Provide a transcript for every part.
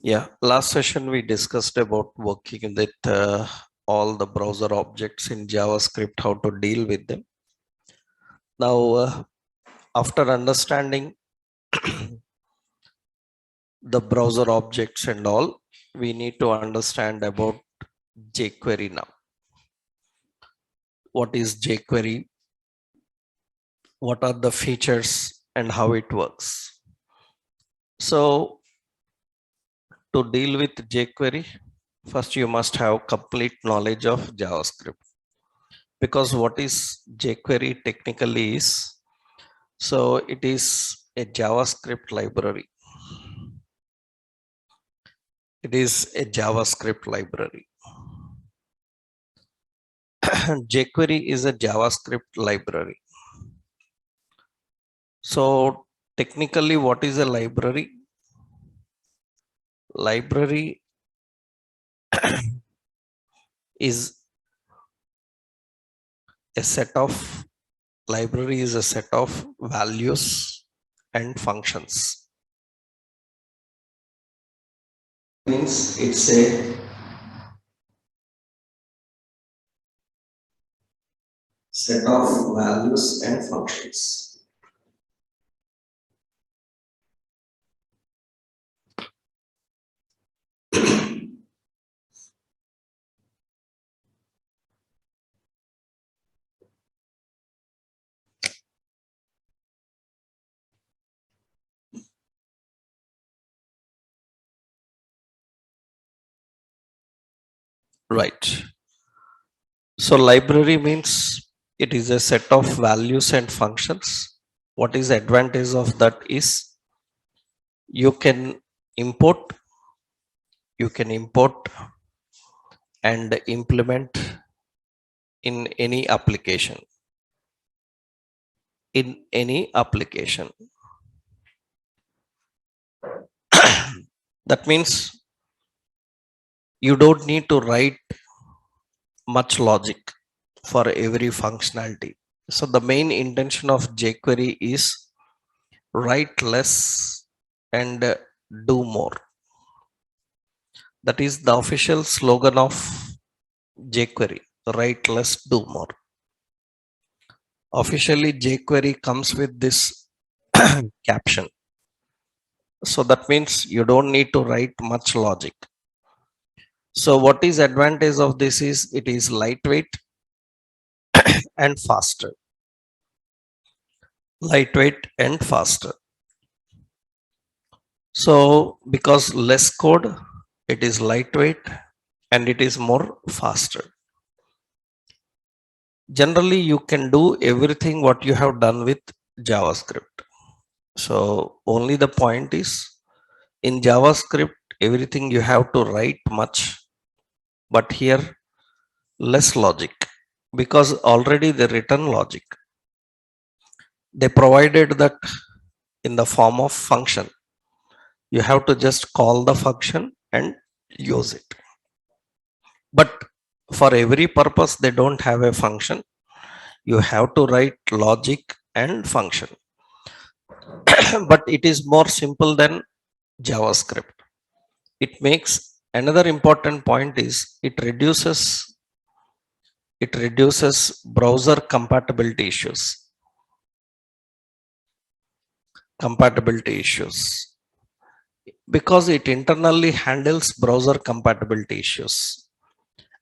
Yeah, last session we discussed about working with all the browser objects in JavaScript, how to deal with them. Now, after understanding the browser objects and all, we need to understand about jQuery now. What is jQuery? What are the features and how it works? So, to deal with jQuery, first you must have complete knowledge of JavaScript. Because what is jQuery technically is, so it is a JavaScript library. It is a JavaScript library. jQuery is a JavaScript library. So technically, what is a library? Library is a set of library is a set of values and functions. Means it's a set of values and functions. Right. So library means it is a set of values and functions. What is the advantage of that is you can import, you can import and implement in any application. In any application. That means you don't need to write much logic for every functionality. So the main intention of jQuery is write less and do more. That is the official slogan of jQuery, write less, do more. Officially, jQuery comes with this caption. So that means you don't need to write much logic. So what is advantage of this is it is lightweight and faster. Lightweight and faster. So because less code, it is lightweight and it is more faster. Generally, you can do everything what you have done with JavaScript. So only the point is in JavaScript, everything you have to write much, but here less logic because already the written logic. They provided that in the form of function. You have to just call the function and use it. But for every purpose, they don't have a function. You have to write logic and function. But it is more simple than JavaScript. It makes another important point is it reduces browser compatibility issues. Compatibility issues. Because it internally handles browser compatibility issues.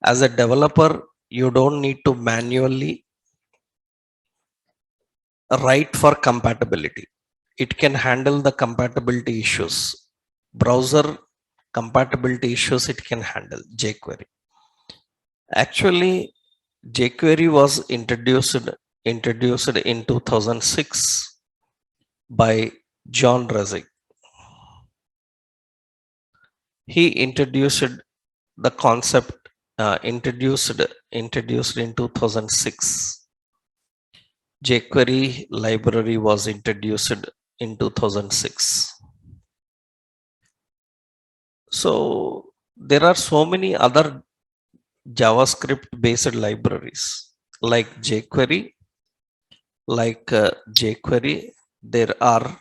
As a developer, you don't need to manually write for compatibility. It can handle the compatibility issues. Browser compatibility issues it can handle jQuery. Actually, jQuery was introduced in 2006 by John Resig. He introduced the concept introduced in 2006. jQuery library was introduced in 2006. So there are so many other JavaScript based libraries like jQuery. There are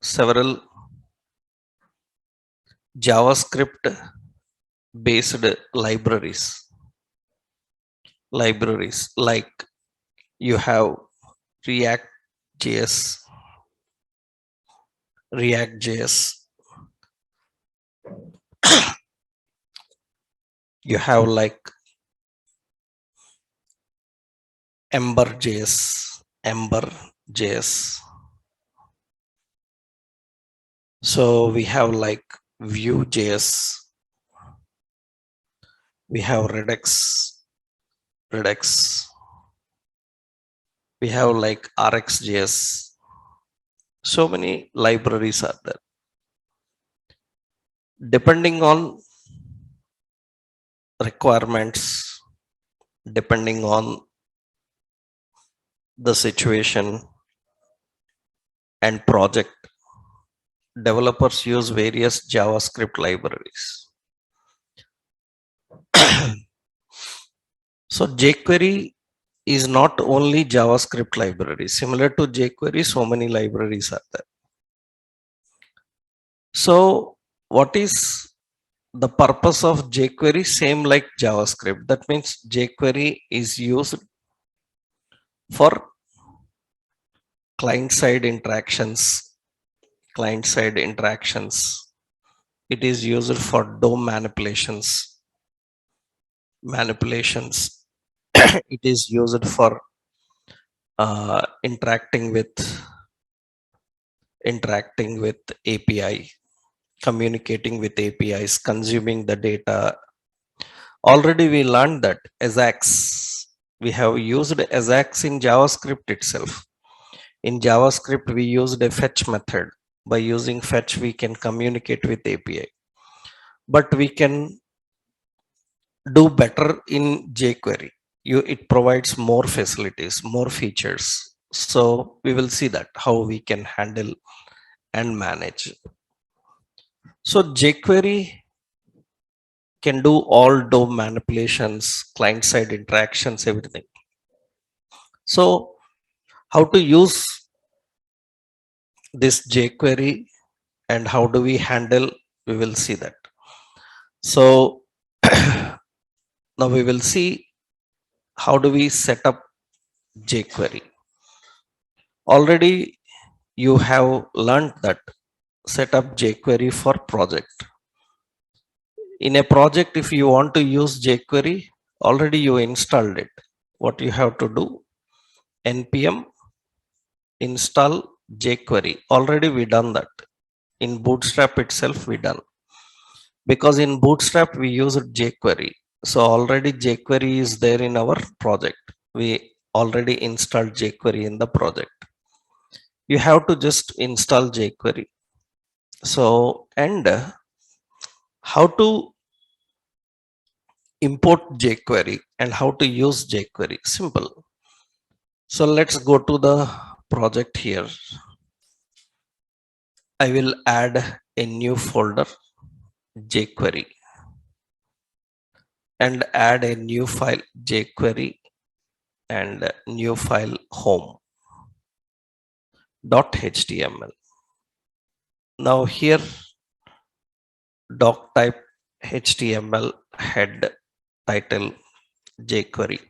several JavaScript based libraries like you have React JS, you have like Ember JS. So we have like Vue.js, we have Redux, we have like RxJS. So many libraries are there. Depending on requirements, depending on the situation and project, developers use various JavaScript libraries. So jQuery is not only JavaScript library. Similar to jQuery, so many libraries are there. So what is the purpose of jQuery? Same like JavaScript. That means jQuery is used for client-side interactions. It is used for DOM manipulations. It is used for interacting with API, communicating with APIs, consuming the data. Already we learned that Ajax. We have used Ajax in JavaScript itself. In JavaScript, we used a fetch method. By using fetch, we can communicate with API. But we can do better in jQuery. It provides more facilities, more features. So we will see that how we can handle and manage. So jQuery can do all DOM manipulations, client-side interactions, everything. So how to use this jQuery and how do we handle, we will see that. So now we will see how do we set up jQuery. Already you have learned that set up jQuery for project. In a project, if you want to use jQuery, already you installed it. What you have to do, npm install jQuery. Already we done that. In Bootstrap itself we done. Because in Bootstrap we used jQuery. So already jQuery is there in our project. We already installed jQuery in the project. You have to just install jQuery. So, and how to import jQuery and how to use jQuery, simple. So let's go to the project here. I will add a new folder, jQuery, and add a new file, jQuery, and new file home.html. Now here doc type HTML head title jQuery.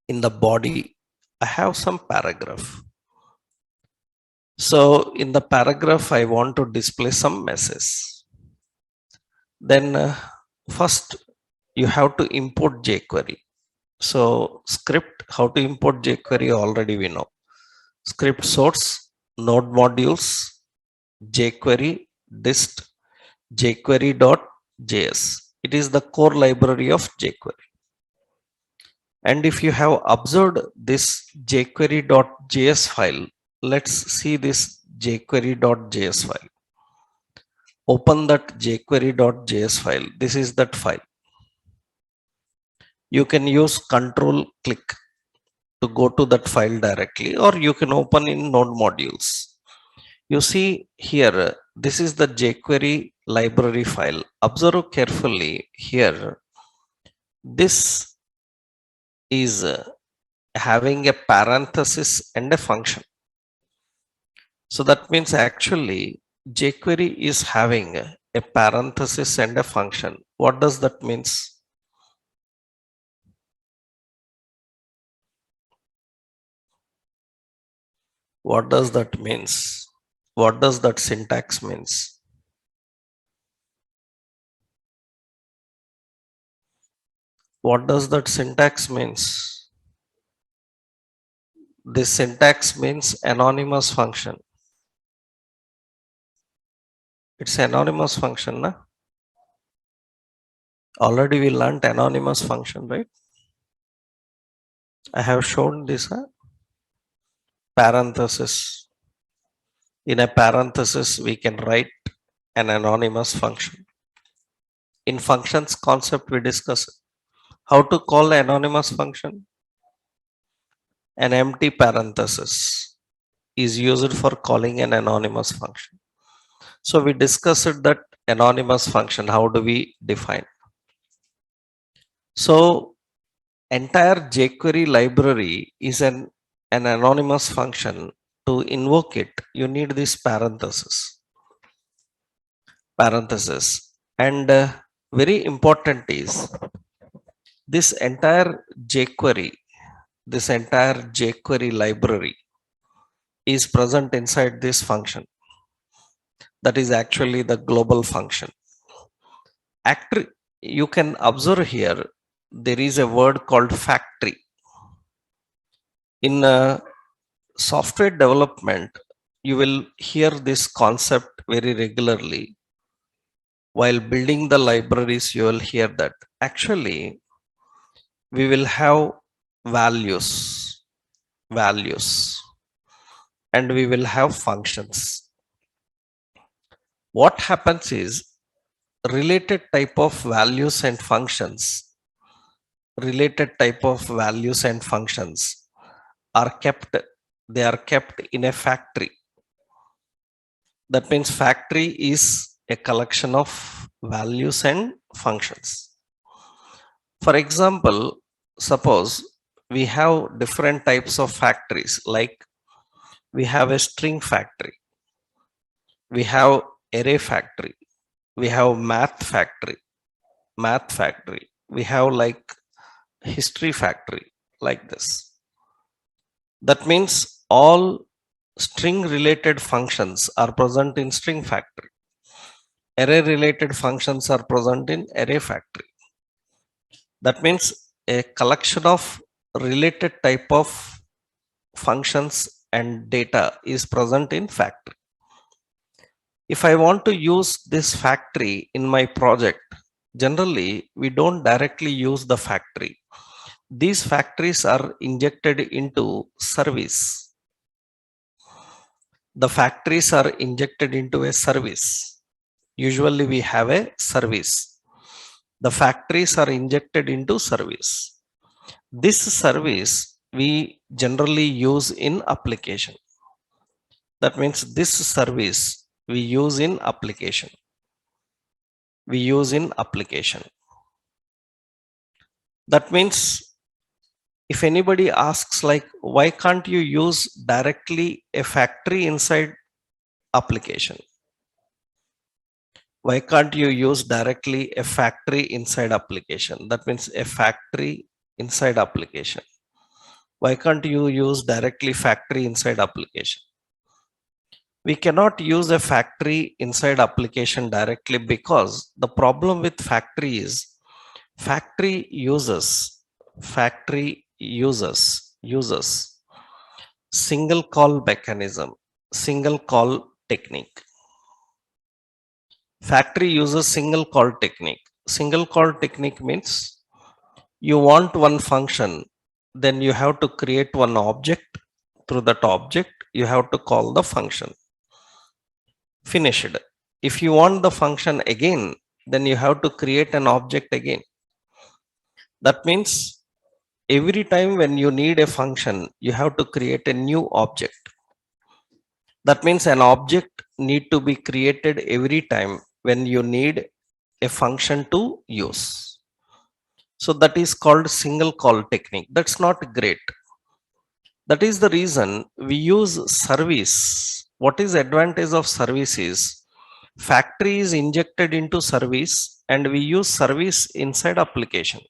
In the body, I have some paragraph. So in the paragraph, I want to display some message. Then first you have to import jQuery. So script, how to import jQuery already we know. Script source, node modules, jQuery, dist, jQuery.js. It is the core library of jQuery. And if you have observed this jQuery.js file, let's see this jQuery.js file. Open that jQuery.js file. This is that file. You can use control click to go to that file directly, or you can open in node modules. You see here, this is the jQuery library file. Observe carefully here. This is having a parenthesis and a function. So that means actually jQuery is having a a parenthesis and a function. What does that means? What does that means? What does that syntax means? What does that syntax means? This syntax means anonymous function. It's anonymous function, na? Already we learned anonymous function, right? I have shown this parenthesis. In a parenthesis, we can write an anonymous function. In functions concept, we discuss how to call an anonymous function. An empty parenthesis is used for calling an anonymous function. So we discussed that anonymous function. How do we define? So entire jQuery library is an anonymous function. To invoke it, you need this parenthesis. And very important is this entire jQuery library is present inside this function. That is actually the global function. You can observe here, there is a word called factory. In software development, you will hear this concept very regularly. While building the libraries, you will hear that. Actually, we will have values, and we will have functions. What happens is related type of values and functions are kept in a factory. That means factory is a collection of values and functions. For example, suppose we have different types of factories, like we have a string factory, we have array factory, we have math factory, we have like history factory, like this. That means all string related functions are present in string factory. Array related functions are present in array factory. That means a collection of related type of functions and data is present in factory. If I want to use this factory in my project, generally we don't directly use the factory. These factories are injected into service. The factories are injected into a service. Usually we have a service. The factories are injected into service. This service we generally use in application. That means this service we use in application. That means if anybody asks like, why can't you use directly a factory inside application? Why can't you use directly a factory inside application? That means a factory inside application. Why can't you use directly factory inside application? We cannot use a factory inside application directly because the problem with factory is factory uses single call mechanism, single call technique. Factory uses single call technique. Single call technique means you want one function, then you have to create one object. Through that object, you have to call the function. Finished. If you want the function again, then you have to create an object again. That means every time when you need a function, you have to create a new object. That means an object need to be created every time when you need a function to use. So that is called single call technique. That's not great. That is the reason we use service. What is advantage of service is Factory is injected into service and we use service inside application.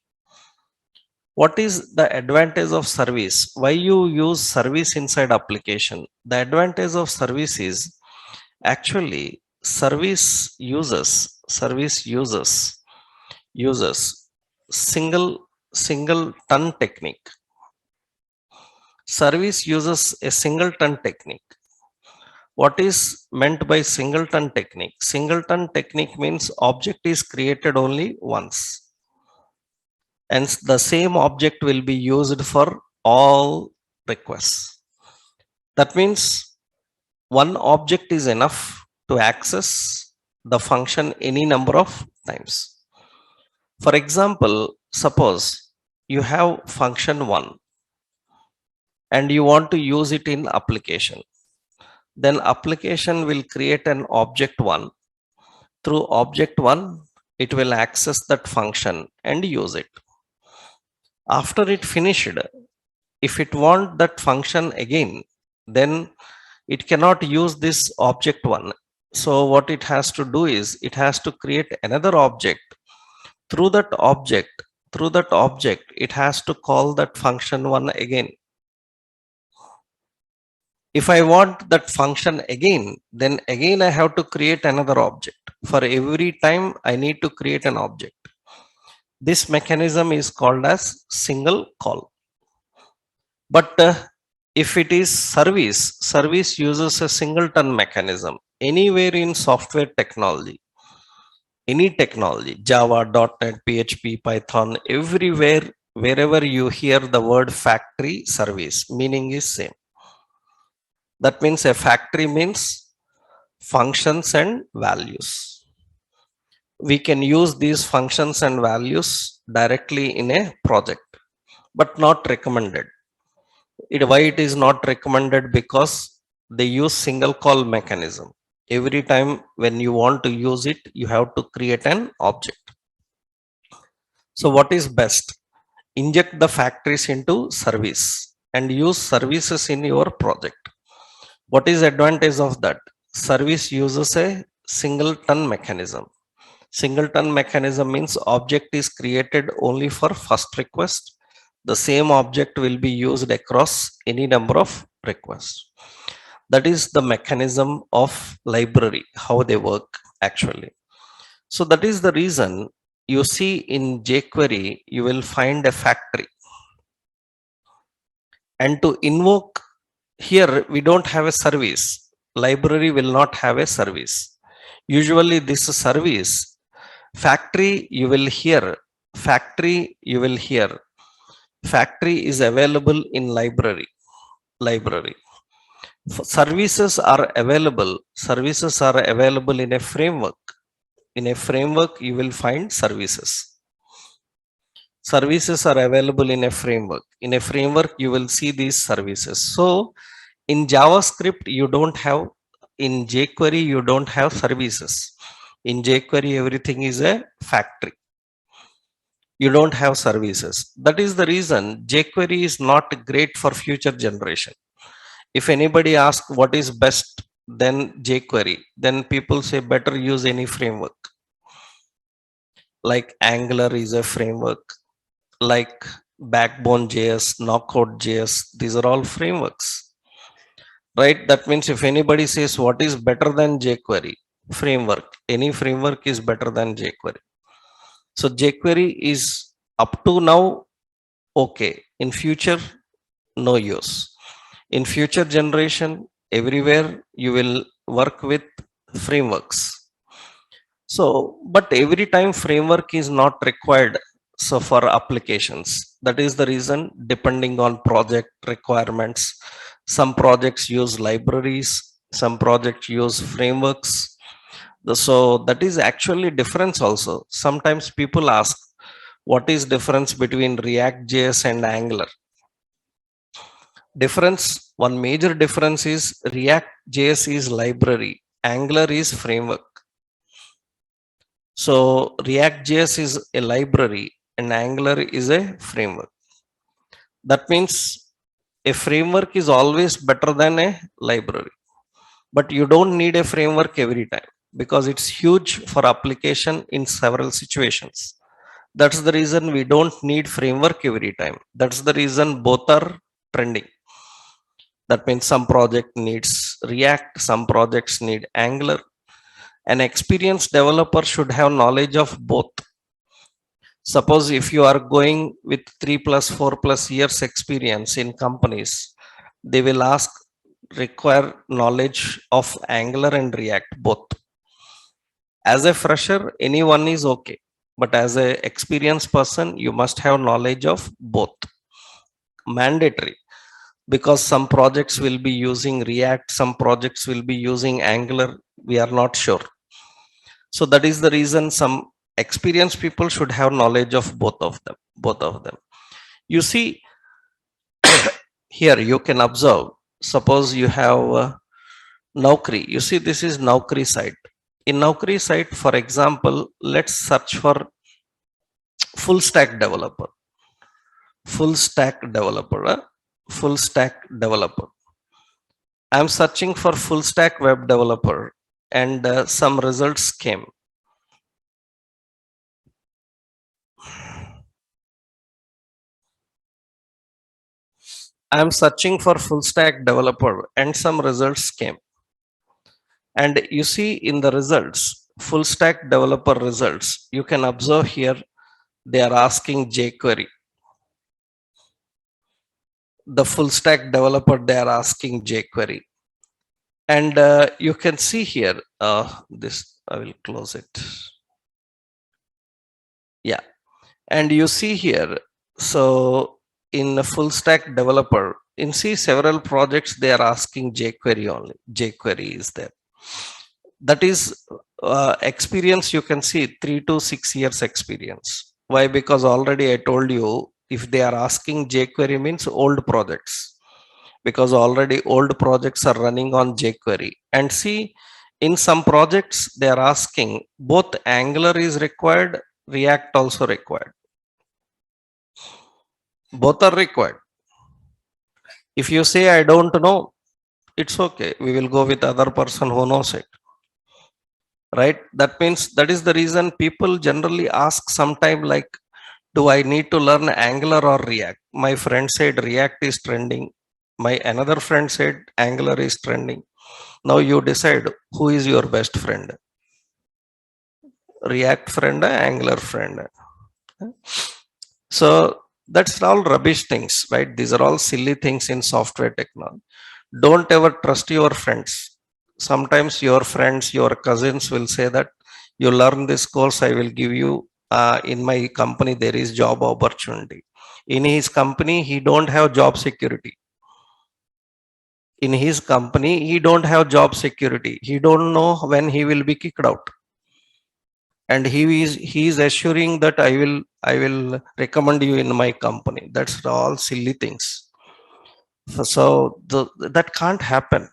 What is the advantage of service? Why you use service inside application? The advantage of service is actually service uses single ton technique. Service uses a singleton technique. What is meant by singleton technique? Singleton technique means object is created only once, and the same object will be used for all requests. That means one object is enough to access the function any number of times. For example, suppose you have function 1 and you want to use it in application. Then application will create an object 1. Through object 1, it will access that function and use it. After it finished, if it want that function again, then it cannot use this object 1. So what it has to do is it has to create another object. Through that object, it has to call that function 1 again. If I want that function again, then again I have to create another object. For every time I need to create an object. This mechanism is called as single call. But if it is service uses a singleton mechanism. Anywhere in software technology, any technology, Java, .NET, PHP, Python, everywhere, wherever you hear the word factory, service, meaning is same. That means a factory means functions and values. We can use these functions and values directly in a project, but not recommended. Why it is not recommended? Because they use single call mechanism. Every time when you want to use it, you have to create an object. So what is best? Inject the factories into service and use services in your project. What is advantage of that? Service uses a singleton mechanism. Singleton mechanism means object is created only for first request. The same object will be used across any number of requests. That is the mechanism of library, how they work actually. So that is the reason you see in jQuery, you will find a factory. And to invoke here, we don't have a service. Library will not have a service. Usually this service, factory you will hear, factory is available in library. Services are available in a framework. In a framework, you will find services. Services are available in a framework. In a framework, you will see these services. So in JavaScript, in jQuery, you don't have services. In jQuery, everything is a factory. You don't have services. That is the reason jQuery is not great for future generation. If anybody asks what is best than jQuery, then people say better use any framework. Like Angular is a framework, like Backbone.js, Knockout.js, these are all frameworks, right? That means if anybody says what is better than jQuery, framework, any framework is better than jQuery. So jQuery is up to now okay. In future, no use. In future generation, everywhere you will work with frameworks. So, but every time framework is not required. So for applications, that is the reason, depending on project requirements, some projects use libraries, some projects use frameworks. So that is actually difference also. Sometimes people ask, what is difference between React.js and Angular? One major difference is React.js is library, Angular is framework. So React.js is a library and Angular is a framework. That means a framework is always better than a library, but you don't need a framework every time. because it's huge for application in several situations. That's the reason we don't need framework every time. That's the reason both are trending. That means some project needs React, some projects need Angular. An experienced developer should have knowledge of both. Suppose if you are going with 3+4+ years experience in companies, they will require knowledge of Angular and React both. As a fresher, anyone is okay, but as a experienced person, you must have knowledge of both. Mandatory, because some projects will be using React, some projects will be using Angular. We are not sure. So that is the reason some experienced people should have knowledge of both of them. Both of them. You see, here you can observe. Suppose you have Naukri. You see, this is Naukri site. In Naukri site, for example, let's search for full stack developer. Full stack developer. Full stack developer. I'm searching for full stack web developer, and some results came. I'm searching for full stack developer, and some results came. And you see in the results, full stack developer results, you can observe here, they are asking jQuery. The full stack developer, they are asking jQuery. And you can see here, this, I will close it. Yeah. And you see here, so in a full stack developer, in see several projects, they are asking jQuery only. jQuery is there. That is experience, you can see 3 to 6 years experience. Why? Because already I told you, if they are asking jQuery means old projects, because already old projects are running on jQuery. And see, in some projects they are asking both Angular is required, React also required. Both are required. If you say I don't know, it's okay, we will go with other person who knows it, right? That means, that is the reason people generally ask sometime like, do I need to learn Angular or React? My friend said React is trending, my another friend said Angular is trending. Now you decide who is your best friend, React friend, Angular friend. So that's all rubbish things, right? These are all silly things in software technology. Don't ever trust your friends. Sometimes your friends, your cousins will say that you learn this course, I will give you, in my company there is job opportunity. In his company, he don't have job security. In his company, he don't have job security. He don't know when he will be kicked out. And he is assuring that I will recommend you in my company. That's all silly things. So that can't happen.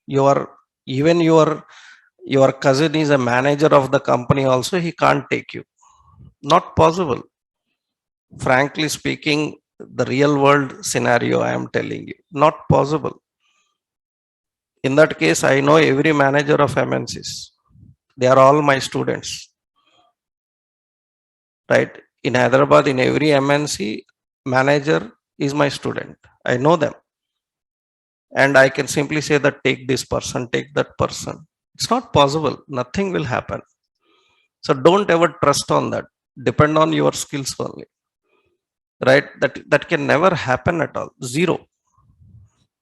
Even your cousin is a manager of the company also, he can't take you. Not possible. Frankly speaking, the real world scenario I am telling you, not possible. In that case, I know every manager of MNCs. They are all my students. Right? In Hyderabad, in every MNC, manager is my student. I know them. And I can simply say that take this person, take that person. It's not possible. Nothing will happen. So don't ever trust on that. Depend on your skills only. Right? That can never happen at all. Zero.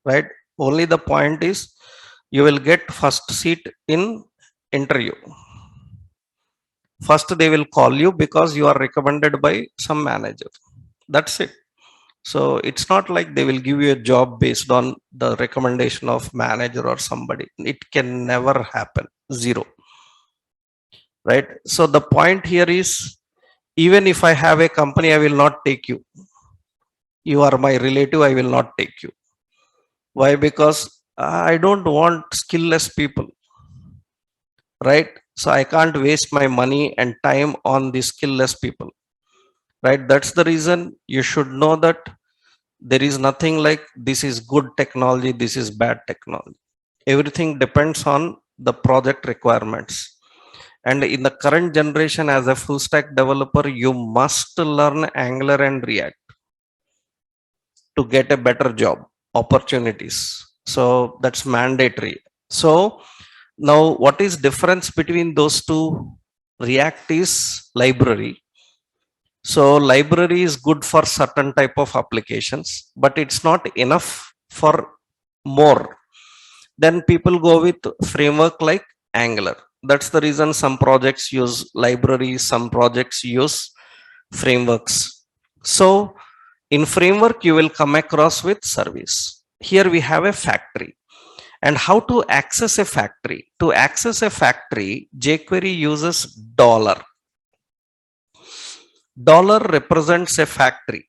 Right? Only the point is you will get first seat in interview. First they will call you because you are recommended by some manager. That's it. So it's not like they will give you a job based on the recommendation of manager or somebody. It can never happen. Zero. Right? So the point here is, even if I have a company, I will not take you. You are my relative, I will not take you. Why? Because I don't want skillless people. Right? So I can't waste my money and time on the skillless people. Right? That's the reason you should know that there is nothing like this is good technology, this is bad technology. Everything depends on the project requirements. And in the current generation, as a full stack developer, you must learn Angular and React to get a better job opportunities. So that's mandatory. So now what is difference between those two? React is library. So library is good for certain type of applications, but it's not enough for more. Then people go with framework like Angular. That's the reason some projects use libraries, some projects use frameworks. So in framework, you will come across with service. Here we have a factory. And how to access a factory? To access a factory, jQuery uses dollar. Dollar represents a factory.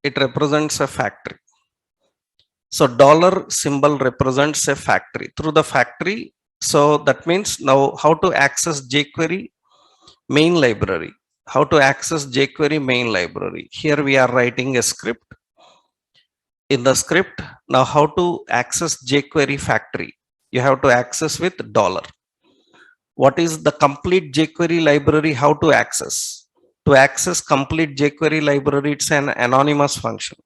It represents a factory. So dollar symbol represents a factory. Through the factory, so that means now how to access jQuery main library. How to access jQuery main library. Here we are writing a script. In the script, now how to access jQuery factory? You have to access with dollar. What is the complete jQuery library? How to access? To access complete jQuery library, it's an anonymous function.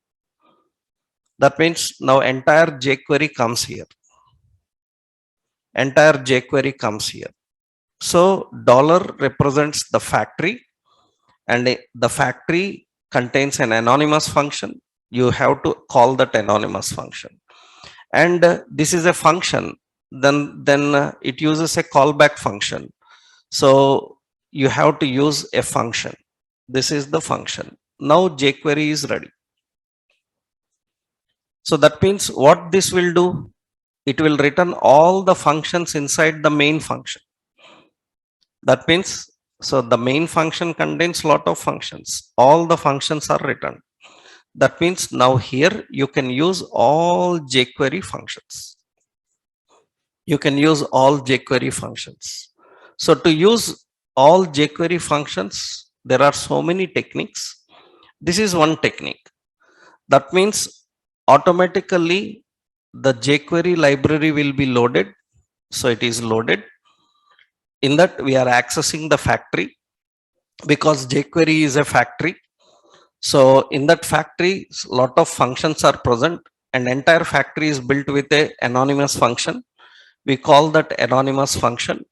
That means now entire jQuery comes here. Entire jQuery comes here. So dollar represents the factory, and the factory contains an anonymous function. You have to call that anonymous function. And this is a function. Then it uses a callback function. So you have to use a function. This is the function. Now jQuery is ready. So that means what this will do? It will return all the functions inside the main function. That means, so the main function contains lot of functions. All the functions are returned. That means now here you can use all jQuery functions. You can use all jQuery functions. So to use all jQuery functions, there are so many techniques. This is one technique. That means automatically the jQuery library will be loaded. So it is loaded. In that we are accessing the factory because jQuery is a factory. So in that factory, lot of functions are present, and entire factory is built with a anonymous function. We call that anonymous function.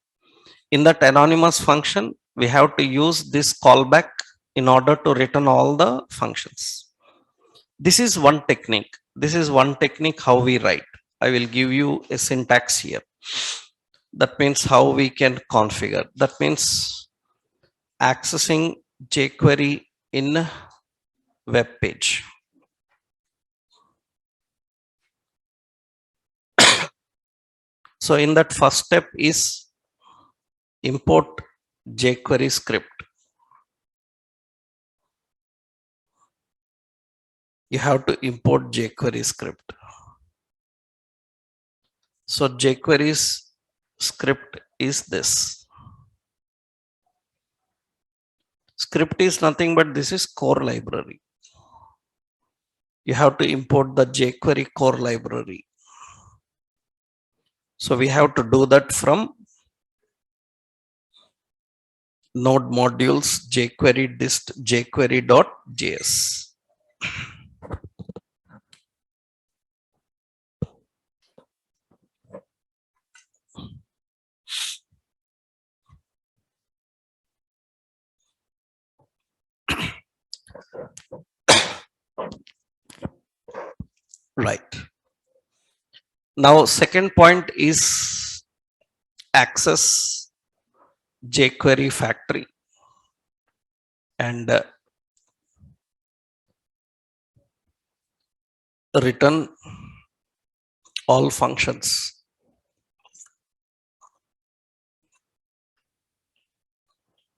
In that anonymous function, we have to use this callback in order to return all the functions. This is one technique. This is one technique how we write. I will give you a syntax here. That means how we can configure. That means accessing jQuery in web page. So in that first step is import jQuery script. You have to import jQuery script. So jQuery's script is this. Script is nothing but this is core library. You have to import the jQuery core library. So we have to do that from node modules jQuery dist jQuery.js. Right. Now, second point is access jQuery factory and return all functions.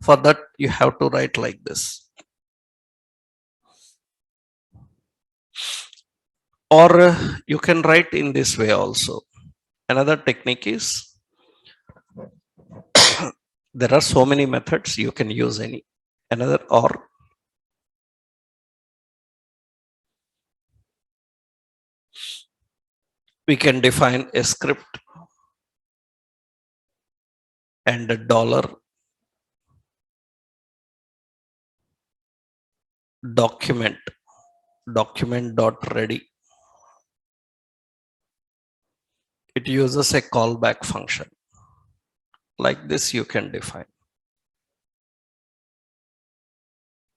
For that, you have to write like this. Or you can write in this way also. Another technique is there are so many methods, you can use any. Another, or we can define a script and a dollar document dot ready. It uses a callback function. Like this you can define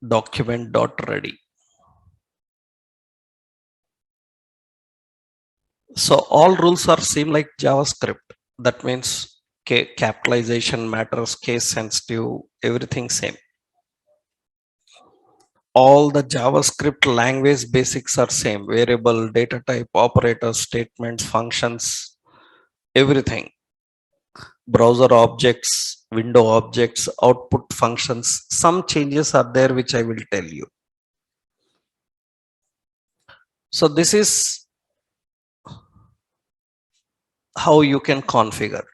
document dot ready. So all rules are same like JavaScript. That means capitalization matters, case sensitive, everything same. All the JavaScript language basics are same. Variable, data type, operators, statements, functions, everything. Browser objects, window objects, output functions. Some changes are there which I will tell you. So this is how you can configure.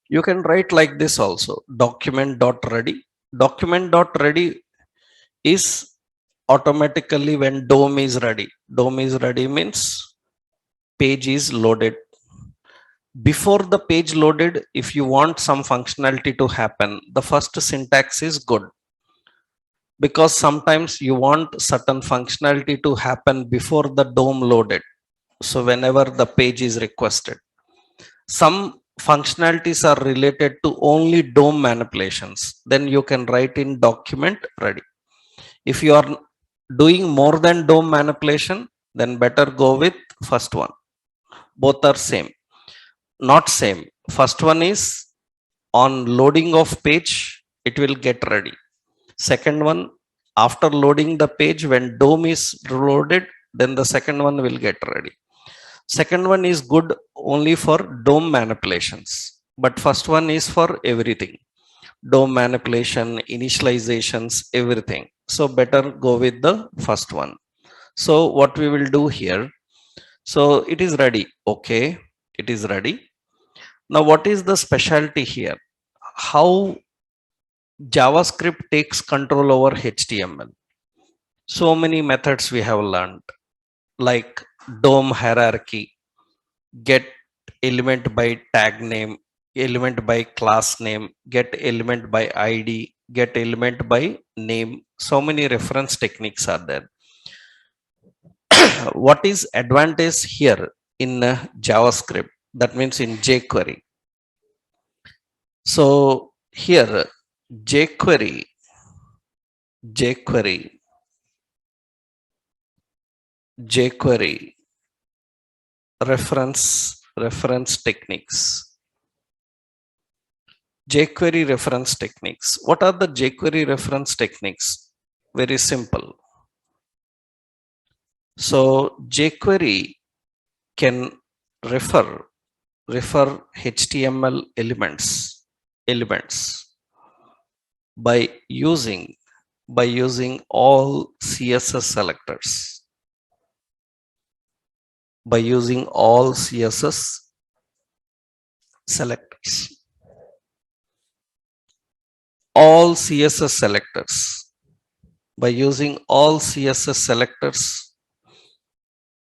You can write like this also, document.ready. Document.ready is automatically when DOM is ready. DOM is ready means page is loaded. Before the page loaded, if you want some functionality to happen, the first syntax is good, because sometimes you want certain functionality to happen before the DOM loaded. So whenever the page is requested, some functionalities are related to only DOM manipulations, then you can write in document ready. If you are doing more than DOM manipulation, then better go with first one. Both are same. Not same. First one is on loading of page, it will get ready. Second one, after loading the page, when DOM is loaded, then the second one will get ready. Second one is good only for DOM manipulations, but first one is for everything. DOM manipulation, initializations, everything. So better go with the first one. So what we will do here, so it is ready. Okay, it is ready. Now what is the specialty here? How JavaScript takes control over HTML. So many methods we have learned, like DOM hierarchy, get element by tag name, element by class name, get element by ID, get element by name. So many reference techniques are there. What is advantage here in JavaScript? That means in jQuery. So here jQuery, jQuery, jQuery reference techniques. jQuery reference techniques. What are the jQuery reference techniques? Very simple. So jQuery can refer HTML elements by using all CSS selectors. By using all CSS selectors. All CSS selectors. By using all CSS selectors,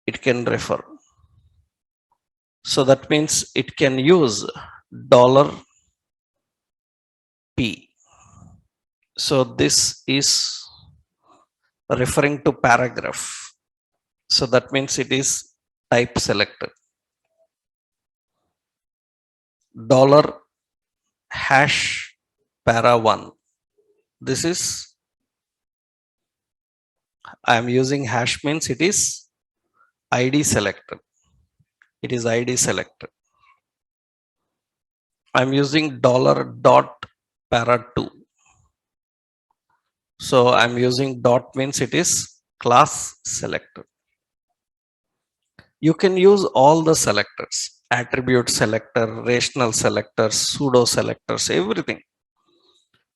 it can refer. So that means it can use $P. So this is referring to paragraph. So that means it is type selector. $#para1. This is, I am using hash means it is ID selector. It is ID selector. I'm using $.para2. So I'm using dot means it is class selector. You can use all the selectors, attribute selector, rational selectors, pseudo selectors, everything.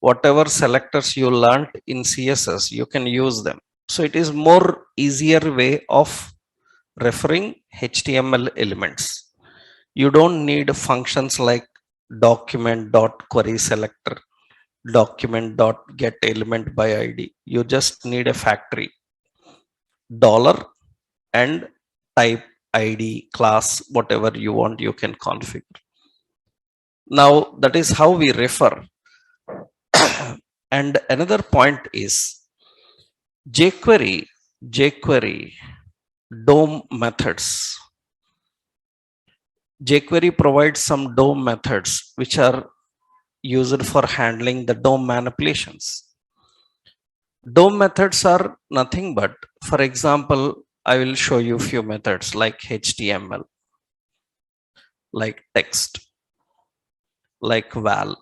Whatever selectors you learned in CSS, you can use them. So it is more easier way of referring HTML elements. You don't need functions like document.query selector, document.getElement by ID. You just need a factory, dollar and type ID, class, whatever you want, you can configure. Now that is how we refer. And another point is, jQuery DOM methods. jQuery provides some DOM methods which are used for handling the DOM manipulations. DOM methods are nothing but, for example, I will show you few methods like HTML, like text, like val,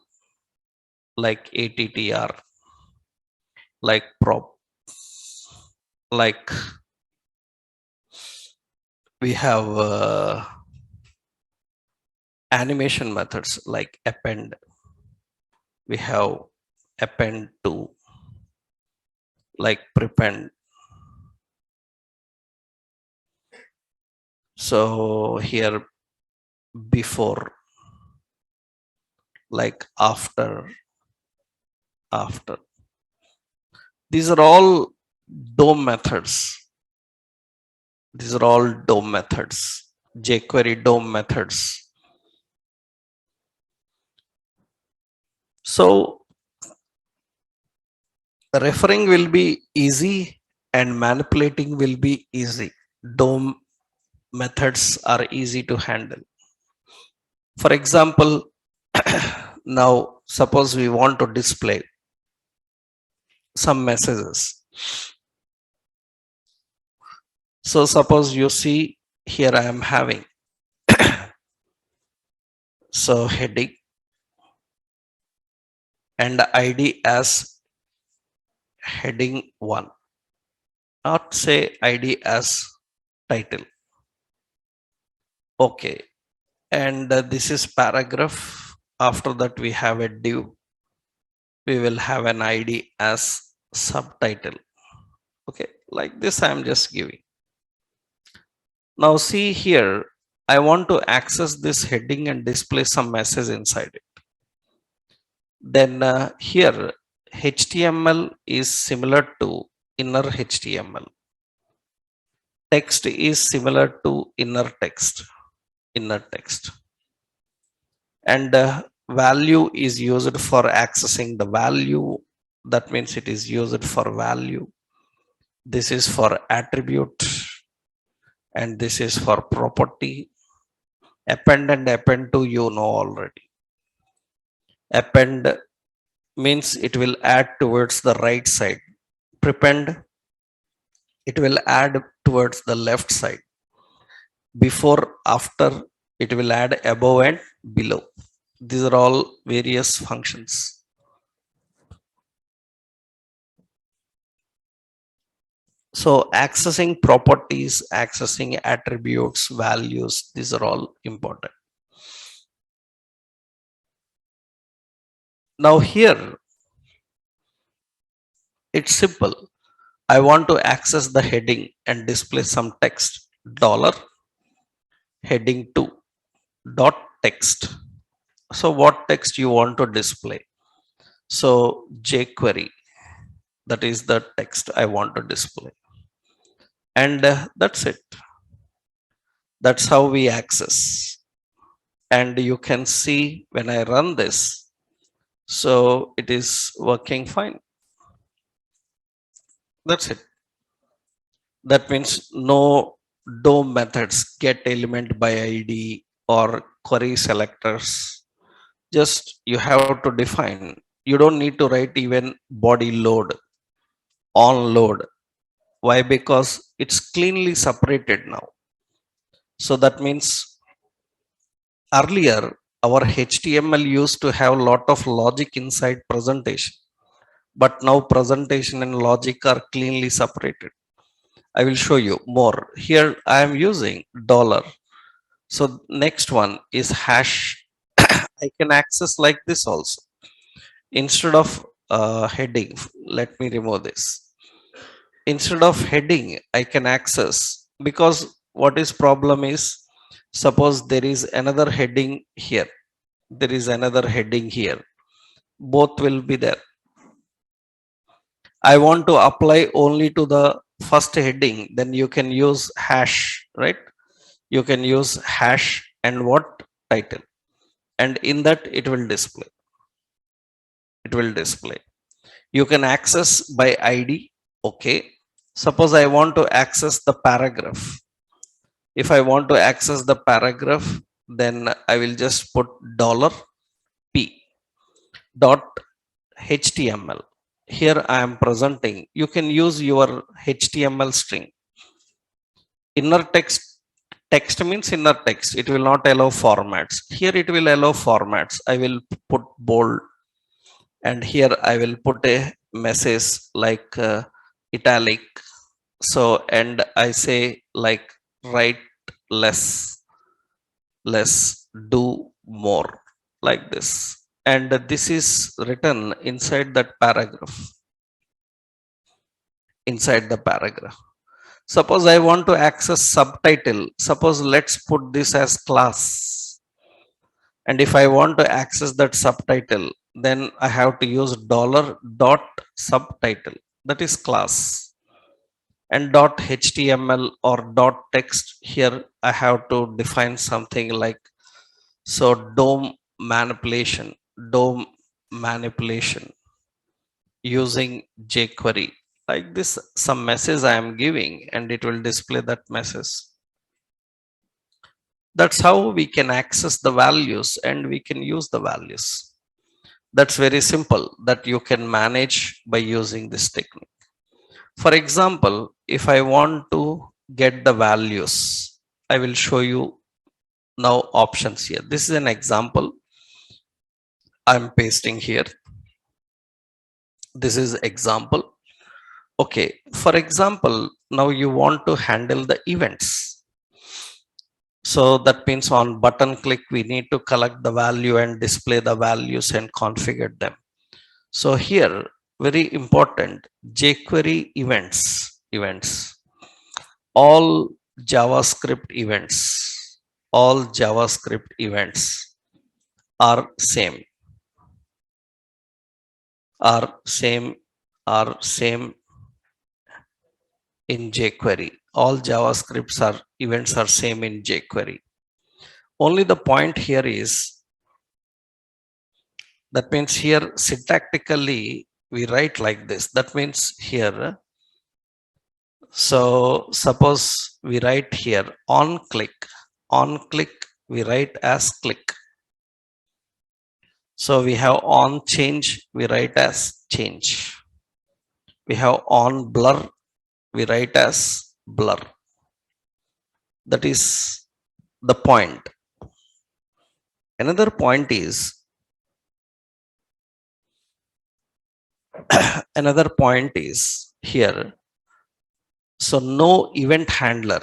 like attr, like prop, like we have animation methods like append, we have append to, like prepend. So here before, like after. These are all DOM methods. These are all DOM methods, jQuery DOM methods. So referring will be easy and manipulating will be easy. DOM methods are easy to handle. For example, now suppose we want to display some messages. So suppose you see here I am having so heading and ID as heading 1, not say ID as title. Okay, and this is paragraph. After that we have a div, we will have an ID as subtitle. Okay, like this I am just giving. Now see here, I want to access this heading and display some message inside it. Then here HTML is similar to inner HTML. Text is similar to inner text. And value is used for accessing the value. That means it is used for value. This is for attribute. And this is for property. Append and append to you know already. Append means it will add towards the right side. Prepend, it will add towards the left side. Before, after, it will add above and below. These are all various functions. So accessing properties, accessing attributes, values, these are all important. Now here, it's simple. I want to access the heading and display some text. $heading 2 dot text. So what text you want to display? So jQuery, that is the text I want to display. And that's it. That's how we access. And you can see when I run this, so it is working fine. That's it. That means no DOM methods, get element by ID or query selectors. Just you have to define. You don't need to write even body load, on load. Why? Because it's cleanly separated now. So that means earlier our HTML used to have a lot of logic inside presentation, but now presentation and logic are cleanly separated. I will show you more. Here I am using dollar. So next one is hash. I can access like this also. Instead of heading, let me remove this. Instead of heading, I can access, because what is problem is, suppose there is another heading here. There is another heading here. Both will be there. I want to apply only to the first heading, then you can use hash, right? You can use hash and what? Title. And in that it will display. It will display. You can access by ID. Okay. Suppose I want to access the paragraph. If I want to access the paragraph, then I will just put $p dot html. Here I am presenting. You can use your html string. Inner text means inner text. It will not allow formats. Here it will allow formats. I will put bold, and here I will put a message like italic. So, and I say like write less, do more, like this. And this is written inside that paragraph, inside the paragraph. Suppose I want to access subtitle. Suppose let's put this as class. And if I want to access that subtitle, then I have to use dollar dot subtitle, that is class. And dot html or dot text, here I have to define something like, so dom manipulation using jQuery, like this. Some message I am giving, and it will display that message. That's how we can access the values and we can use the values. That's very simple, that you can manage by using this technique. For example, if I want to get the values, I will show you now options here. This is an example I'm pasting here. This is example. Okay, for example, now you want to handle the events. So that means on button click, we need to collect the value and display the values and configure them. So here, very important, jQuery events, all JavaScript events, all JavaScript events are same, are same, are same in jQuery. All JavaScripts are events are same in jQuery. Only the point here is, that means here syntactically we write like this. That means here, so suppose we write here on click, we write as click. So we have on change, we write as change. We have on blur, we write as blur. That is the point. Another point is, another point is here, so no event handler,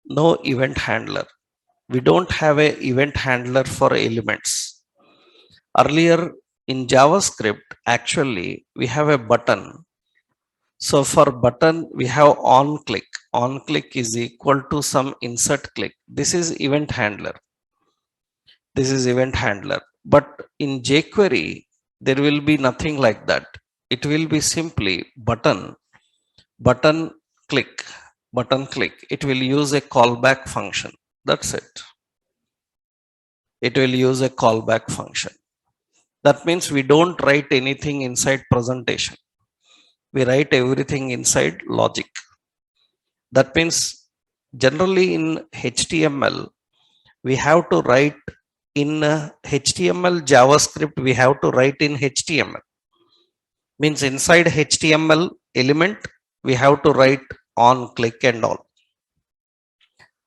no event handler. We don't have a event handler for elements. Earlier in JavaScript, actually we have a button. So for button, we have on click. On click is equal to some insert click. This is event handler. This is event handler. But in jQuery, there will be nothing like that. It will be simply button, button click, button click. It will use a callback function. That's it. It will use a callback function. That means we don't write anything inside presentation. We write everything inside logic. That means generally in HTML, we have to write in HTML JavaScript, we have to write in HTML. Means inside HTML element, we have to write on click and all.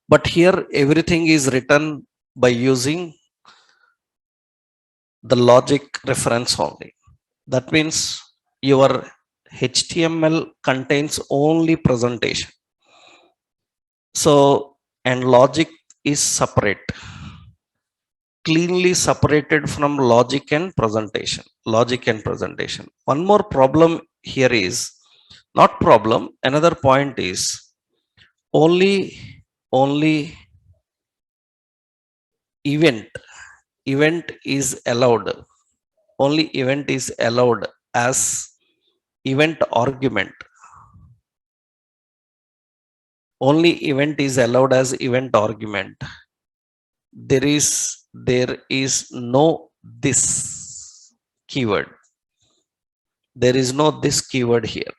But here everything is written by using the logic reference only. That means your HTML contains only presentation. So, and logic is separate, cleanly separated from logic and presentation. Logic and presentation. One more problem here is, not problem, another point is, only event is allowed. Only event is allowed as event argument. Only event is allowed as event argument. There is no this keyword. There is no this keyword here.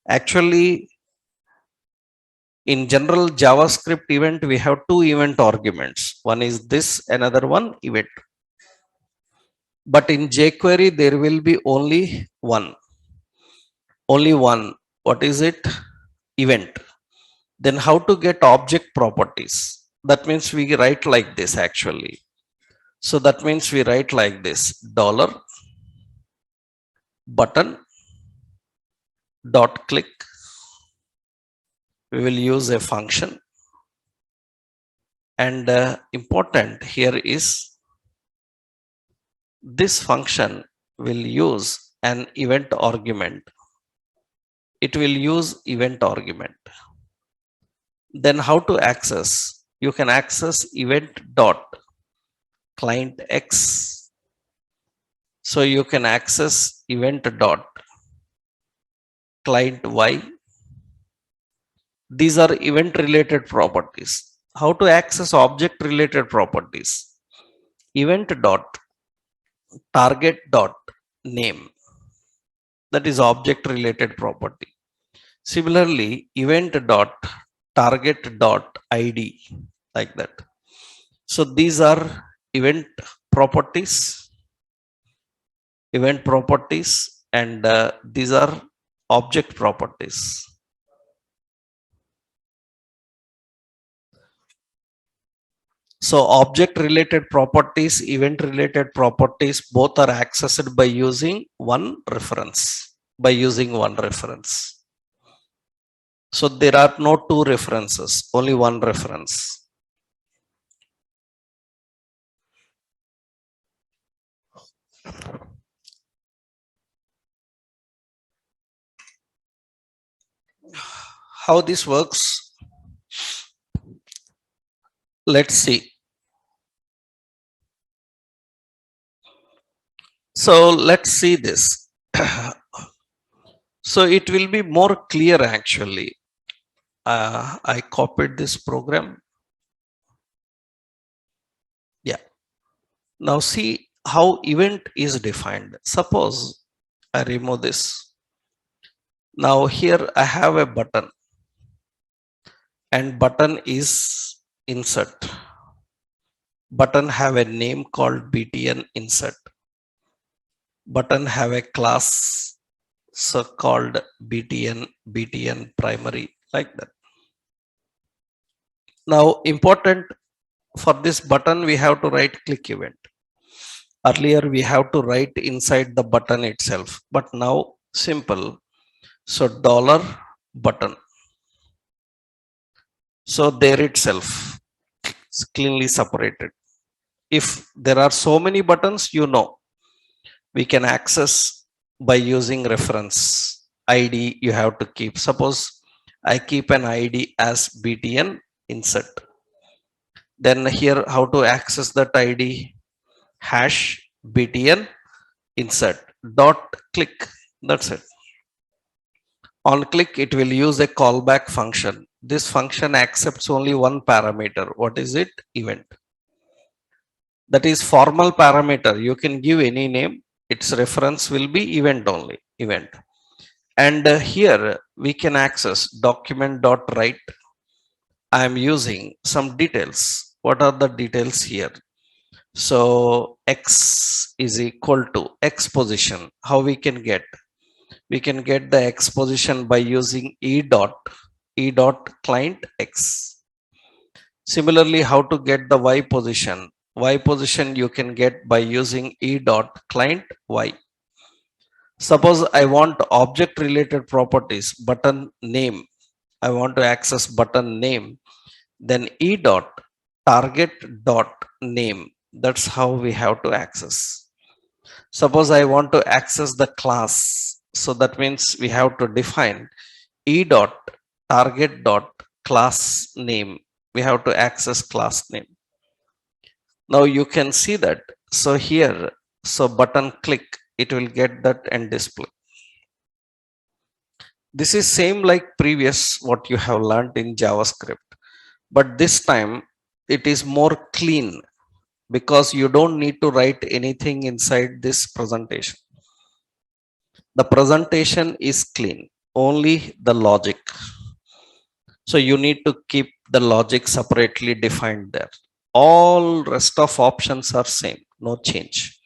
Actually, in general JavaScript event, we have two event arguments. One is this, another one event. But in jQuery, there will be only one. Only one. What is it? Event. Then how to get object properties? That means we write like this actually. So that means we write like this: dollar button dot click. We will use a function, and important here is this function will use an event argument. It will use event argument. Then how to access? You can access event dot client X. So you can access event dot client Y. These are event related properties. How to access object related properties? Event dot target dot name. That is object related property. Similarly, event dot target dot ID, like that. So these are event properties, and these are object properties. So object related properties, event related properties, both are accessed by using one reference. So there are no two references, only one reference. How this works? Let's see. So let's see this. So it will be more clear actually. I copied this program. Yeah. Now see how event is defined. Suppose I remove this. Now here I have a button, and button is insert. Button have a name called btn insert. Button have a class so called btn primary, like that. Now important, for this button we have to write click event. Earlier we have to write inside the button itself, but now simple. So dollar button. So there itself it's cleanly separated. If there are so many buttons, we can access by using reference ID. You have to keep. Suppose I keep an ID as btn insert. Then here how to access that ID? Hash btn insert dot click. That's it. On click, it will use a callback function. This function accepts only one parameter. What is it? Event. That is formal parameter. You can give any name. Its reference will be event only. Event. And here we can access document.write. I am using some details. What are the details here? So x is equal to x position. How we can get? We can get the x position by using e dot client x. Similarly, how to get the y position? Y position you can get by using e dot client y. Suppose I want object related properties, button name. I want to access button name. Then e dot target dot name. That's how we have to access. Suppose I want to access the class. So that means we have to define e dot target dot class name. We have to access class name. Now you can see that. So here, so button click, it will get that and display. This is same like previous what you have learned in JavaScript, but this time it is more clean because you don't need to write anything inside this presentation. The presentation is clean, only the logic. So you need to keep the logic separately defined there. All rest of options are same, no change.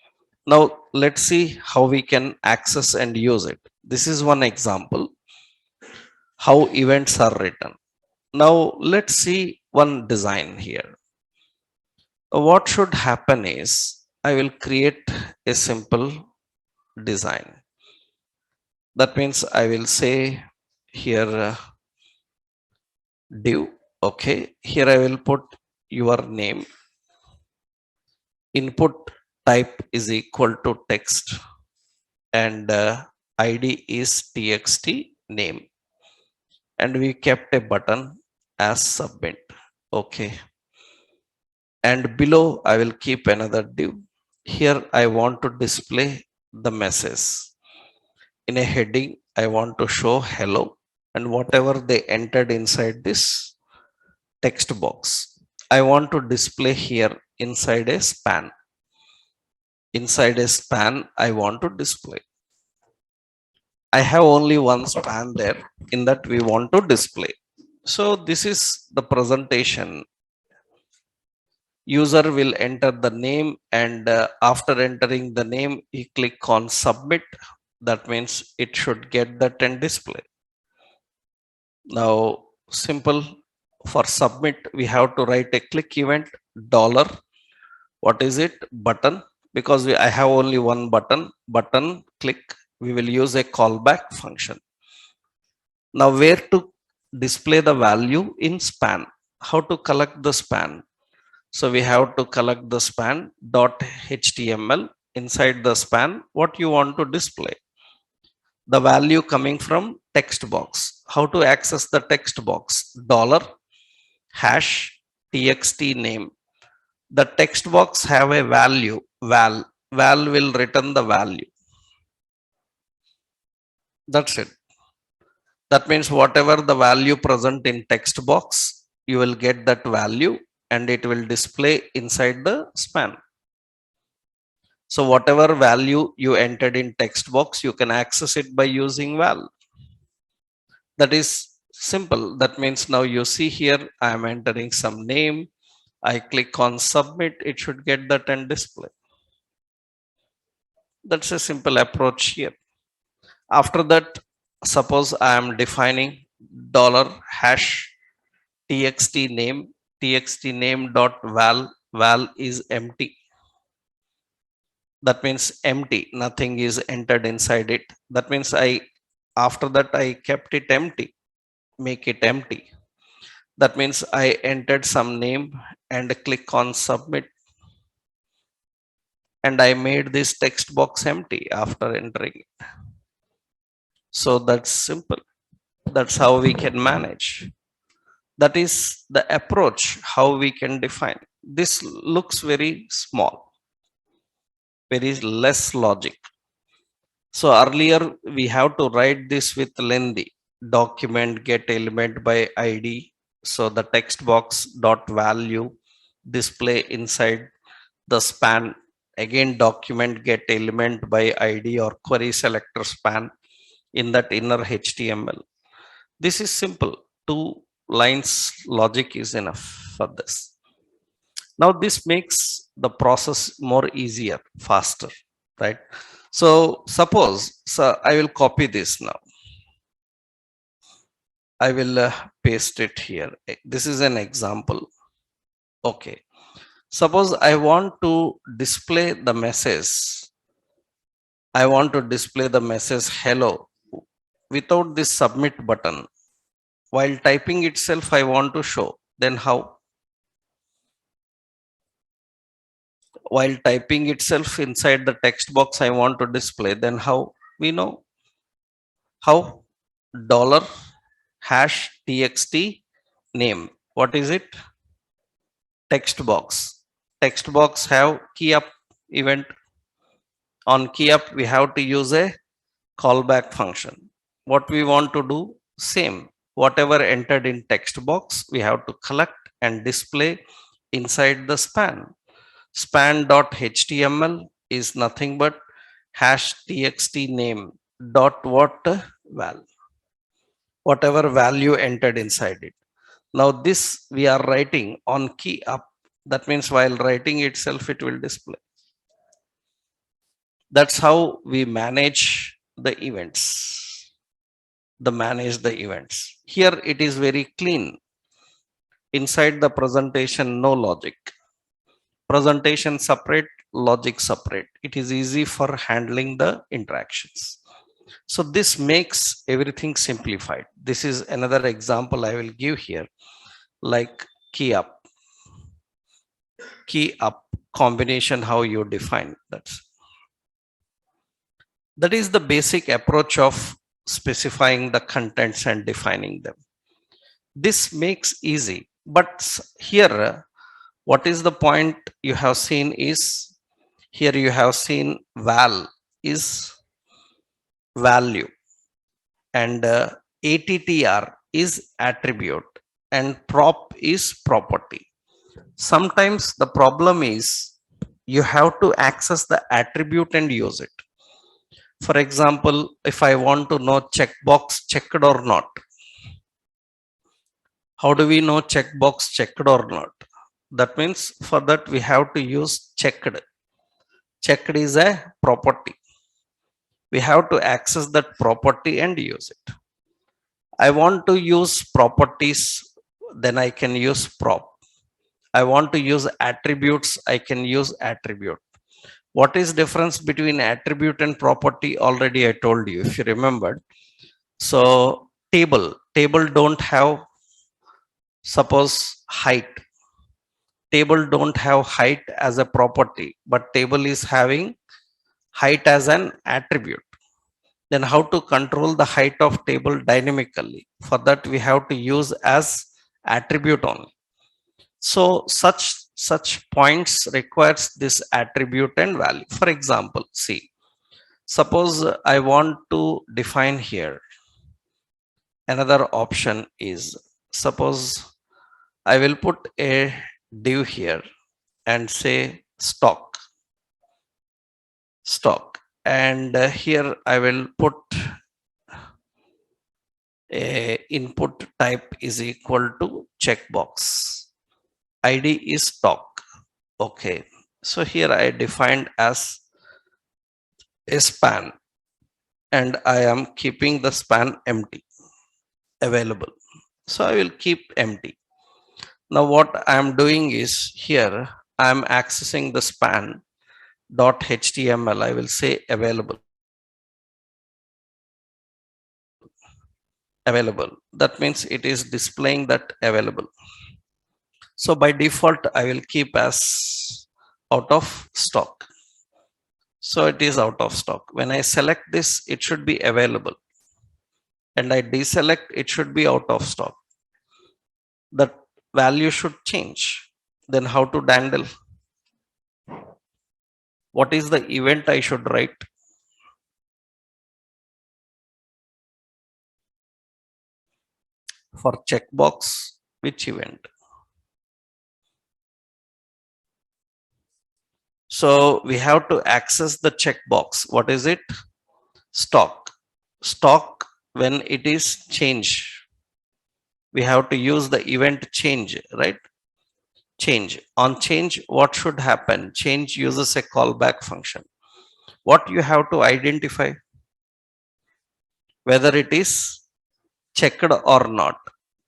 Now let's see how we can access and use it. This is one example how events are written. Now let's see one design here. What should happen is I will create a simple design. That means I will say here div. Okay, here I will put your name. Input type is equal to text and id is txt name, and we kept a button as submit. Okay, and below I will keep another div. Here I want to display the message. In a heading I want to show hello, and whatever they entered inside this text box I want to display here inside a span. Inside a span I want to display. I have only one span there, in that we want to display. So this is the presentation. User will enter the name, and after entering the name he click on submit. That means it should get that and display. Now simple, for submit we have to write a click event dollar. What is it? Button. Because I have only one button click, we will use a callback function. Now where to display the value in span? How to collect the span? So we have to collect the span dot html. Inside the span, what you want to display? The value coming from text box. How to access the text box? Dollar hash txt name. The text box have a value val will return the value. That's it. That means whatever the value present in text box, you will get that value and it will display inside the span. So whatever value you entered in text box, you can access it by using val. That is simple. That means now you see here I am entering some name. I click on submit, it should get that and display. That's a simple approach here. After that, suppose I am defining dollar hash txt name dot val is empty. That means empty, nothing is entered inside it. That means after that I kept it empty, make it empty. That means I entered some name and click on submit, and I made this text box empty after entering it. So that's simple. That's how we can manage. That is the approach how we can define. This looks very small, very less logic. So earlier we have to write this with lengthy document get element by id. So the text box dot value display inside the span. Again document get element by id or query selector span in that inner html. This is simple. 2 lines logic is enough for this. Now this makes the process more easier, faster, right? So suppose, so I will copy this now. I will paste it here. This is an example. Okay. Suppose I want to display the message. I want to display the message hello without this submit button. While typing itself, I want to show. Then how? While typing itself inside the text box, I want to display. Then how? We know how. Dollar hash txt name. What is it? Text box. Text box have key up event. On key up, we have to use a callback function. What we want to do? Same. Whatever entered in text box, we have to collect and display inside the span. Span.html is nothing but hash txt name. dot what val, whatever value entered inside it. Now this we are writing on key up. That means while writing itself, it will display. That's how we manage the events. Manage the events. Here it is very clean. Inside the presentation, no logic. Presentation separate, logic separate. It is easy for handling the interactions. So this makes everything simplified. This is another example I will give here, like key up, combination, how you define that is the basic approach of specifying the contents and defining them. This makes easy, but here what is the point you have seen is, here you have seen val is value, and attr is attribute, and prop is property. Sometimes the problem is you have to access the attribute and use it. For example, if I want to know checkbox checked or not, how do we know checkbox checked or not? That means for that we have to use checked. Checked is a property. We have to access that property and use it. I want to use properties, then I can use prop. I want to use attributes, I can use attribute. What is difference between attribute and property? Already I told you, if you remembered. So table don't have, suppose height. Table don't have height as a property, but table is having height as an attribute. Then how to control the height of table dynamically? For that we have to use as attribute only. So such points requires this attribute and value. For example, see, suppose I want to define here. Another option is, suppose I will put a div here and say stock, and here I will put a input type is equal to checkbox, id is stock. Okay, so here I defined as a span, and I am keeping the span empty, available. So I will keep empty. Now what I am doing is, here I am accessing the span dot html. I will say available. That means it is displaying that available. So by default I will keep as out of stock. So it is out of stock. When I select this, it should be available, and I deselect, it should be out of stock. The value should change. Then how to handle? What is the event I should write? For checkbox, which event? So we have to access the checkbox. What is it? Stock. Stock, when it is change, we have to use the event change, right? Change. On change, what should happen? Change uses a callback function. What you have to identify? Whether it is checked or not.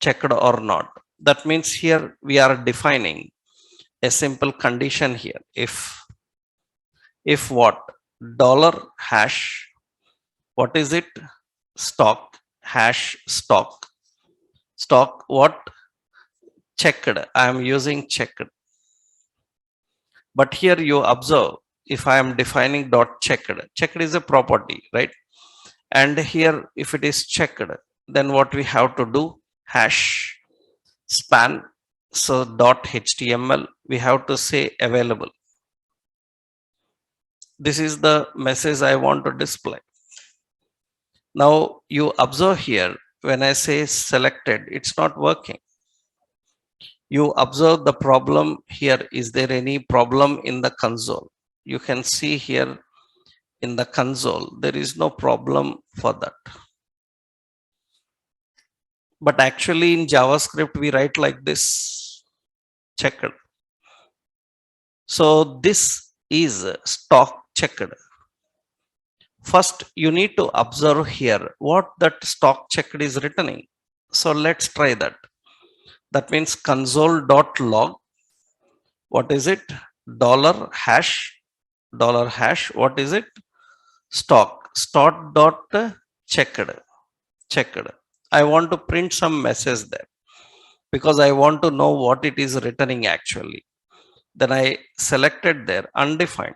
Checked or not. That means here we are defining a simple condition here. If what? Dollar hash, what is it? Stock, hash stock. Stock what? Checked. I am using checked. But here you observe, if I am defining dot checked, checked is a property, right? And here if it is checked, then what we have to do? Hash span. So dot html, we have to say available. This is the message I want to display. Now you observe here, when I say selected, it's not working. You observe the problem here. Is there any problem in the console? You can see here in the console, there is no problem for that. But actually in JavaScript, we write like this, checked. So this is stock checked. First, you need to observe here what that stock checked is returning. So let's try that. That means console.log. What is it? Dollar hash. What is it? Stock. Stock.checked. Checked. I want to print some message there because I want to know what it is returning actually. Then I selected there undefined.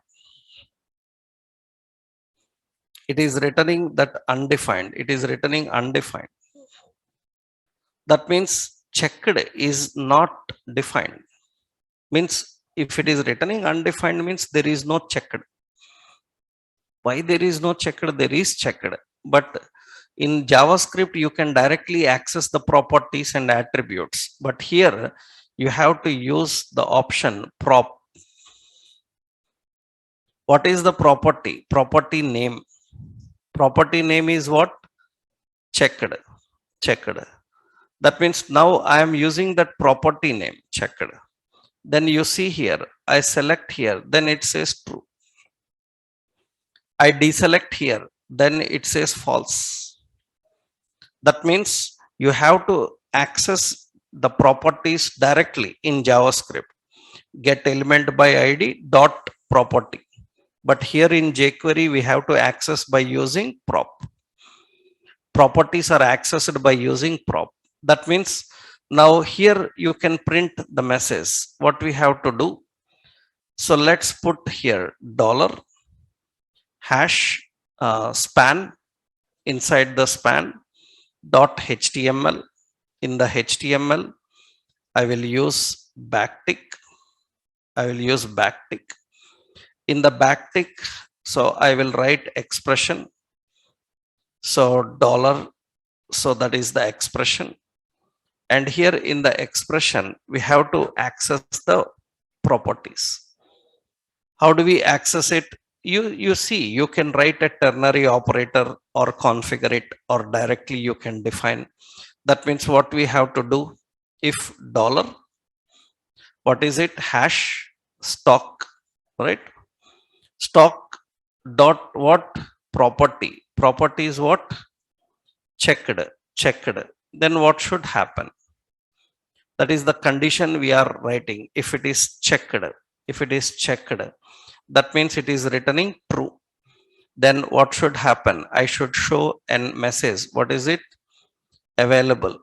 It is returning that undefined. It is returning undefined. That means checked is not defined. Means if it is returning undefined means there is no checked. Why there is no checked? There is checked. But in JavaScript, you can directly access the properties and attributes. But here you have to use the option prop. What is the property? Property name. Property name is what? Checked. Checked. That means now I am using that property name checked. Then you see here, I select here, then it says true. I deselect here, then it says false. That means you have to access the properties directly in JavaScript. Get element by ID dot property. But here in jQuery, we have to access by using prop. Properties are accessed by using prop. That means now here you can print the message. What we have to do? So let's put here dollar hash span inside the span dot HTML. In the HTML, I will use backtick. I will use backtick. In the backtick, so I will write expression. So dollar, so that is the expression. And here in the expression, we have to access the properties. How do we access it? You see, you can write a ternary operator or configure it, or directly you can define. That means what we have to do, if dollar, what is it? Hash stock, right? Stock dot what? Property. Property is what? Checked. Checked. Then what should happen? That is the condition we are writing. If it is checked, if it is checked, that means it is returning true. Then what should happen? I should show a message. What is it? Available.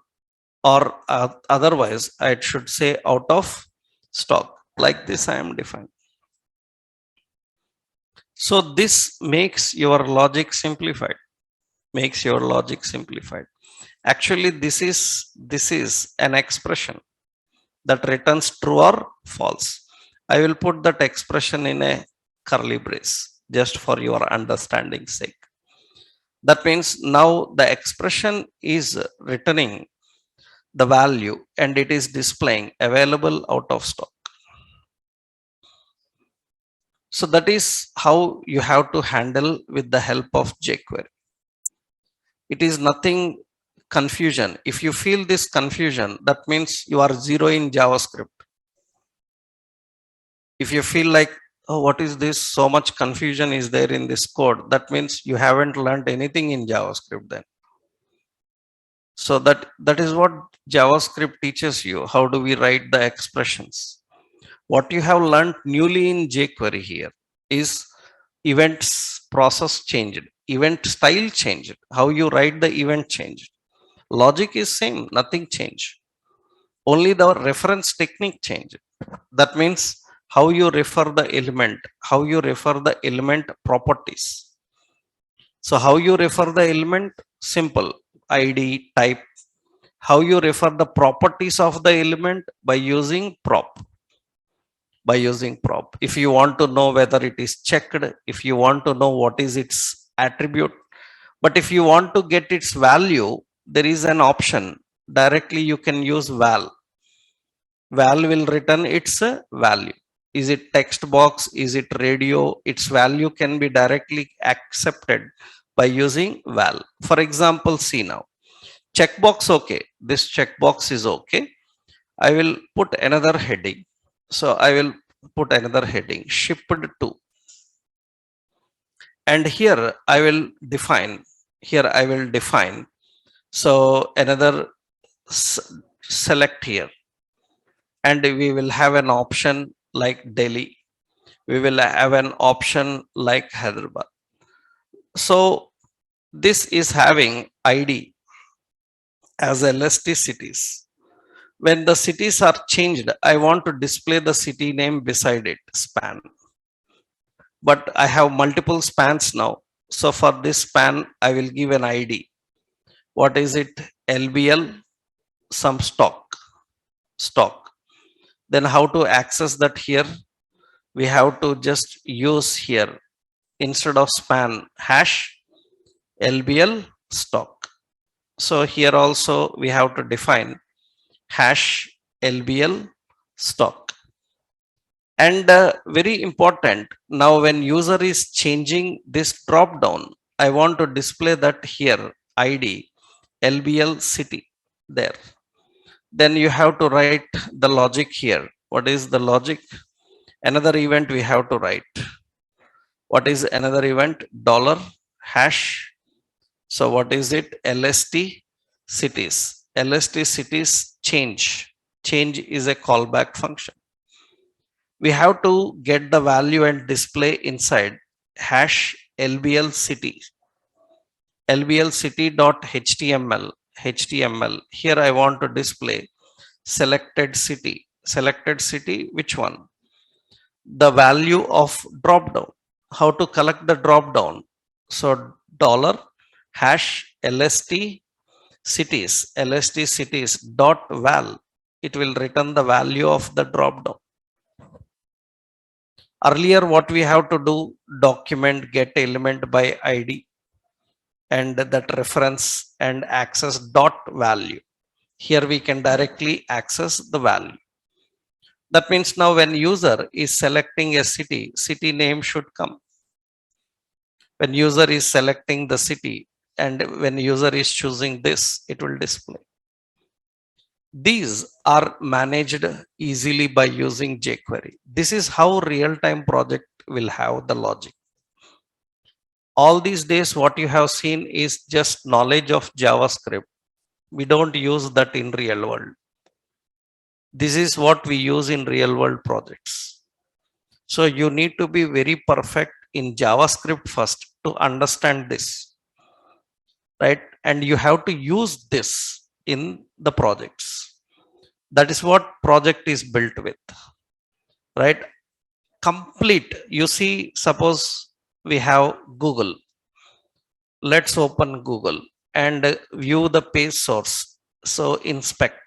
Or otherwise, I should say out of stock. Like this, I am defined. So this makes your logic simplified. Makes your logic simplified. Actually, this is an expression that returns true or false. I will put that expression in a curly brace just for your understanding sake. That means now the expression is returning the value and it is displaying available out of stock. So that is how you have to handle with the help of jQuery. It is nothing confusion. If you feel this confusion, that means you are zero in JavaScript. If you feel like, oh, what is this? So much confusion is there in this code. That means you haven't learned anything in JavaScript then. So that is what JavaScript teaches you. How do we write the expressions? What you have learned newly in jQuery here is events process changed, event style changed, how you write the event changed. Logic is same, nothing changed. Only the reference technique changed. That means how you refer the element, how you refer the element properties. So how you refer the element? Simple, ID, type. How you refer the properties of the element? By using prop. By using prop. If you want to know whether it is checked, if you want to know what is its attribute, but if you want to get its value, there is an option. Directly you can use val. Val will return its value. Is it text box? Is it radio? Its value can be directly accepted by using val. For example, see now, checkbox, okay, this checkbox is okay. I will put another heading. So I will put another heading, shipped to. And here I will define, so another select here. And we will have an option like Delhi. We will have an option like Hyderabad. So this is having ID as LST cities. When the cities are changed, I want to display the city name beside it, span. But I have multiple spans now. So for this span, I will give an ID. What is it? LBL, some stock. Then how to access that here? We have to just use here, instead of span, hash LBL stock. So here also we have to define hash LBL stock. And very important, now when user is changing this drop down, I want to display that here ID LBL city there. Then you have to write the logic here. What is the logic? Another event we have to write. What is another event? Dollar hash. So what is it? LST cities. LST cities change. Change is a callback function. We have to get the value and display inside hash LBL city. LBL city.html. HTML. Here I want to display selected city. Selected city, which one? The value of drop down. How to collect the drop down? So dollar hash LST cities dot val. It will return the value of the drop down. Earlier, what we have to do? Document get element by ID and that reference and access dot value. Here we can directly access the value. That means now when user is selecting a city, city name should come. When user is selecting the city and when user is choosing this, it will display. These are managed easily by using jQuery. This is how real-time project will have the logic. All these days, what you have seen is just knowledge of JavaScript. We don't use that in real world. This is what we use in real world projects. So you need to be very perfect in JavaScript first to understand this, right? And you have to use this in the projects. That is what project is built with, right? Complete. You see, suppose we have Google. Let's open Google and view the page source. So inspect.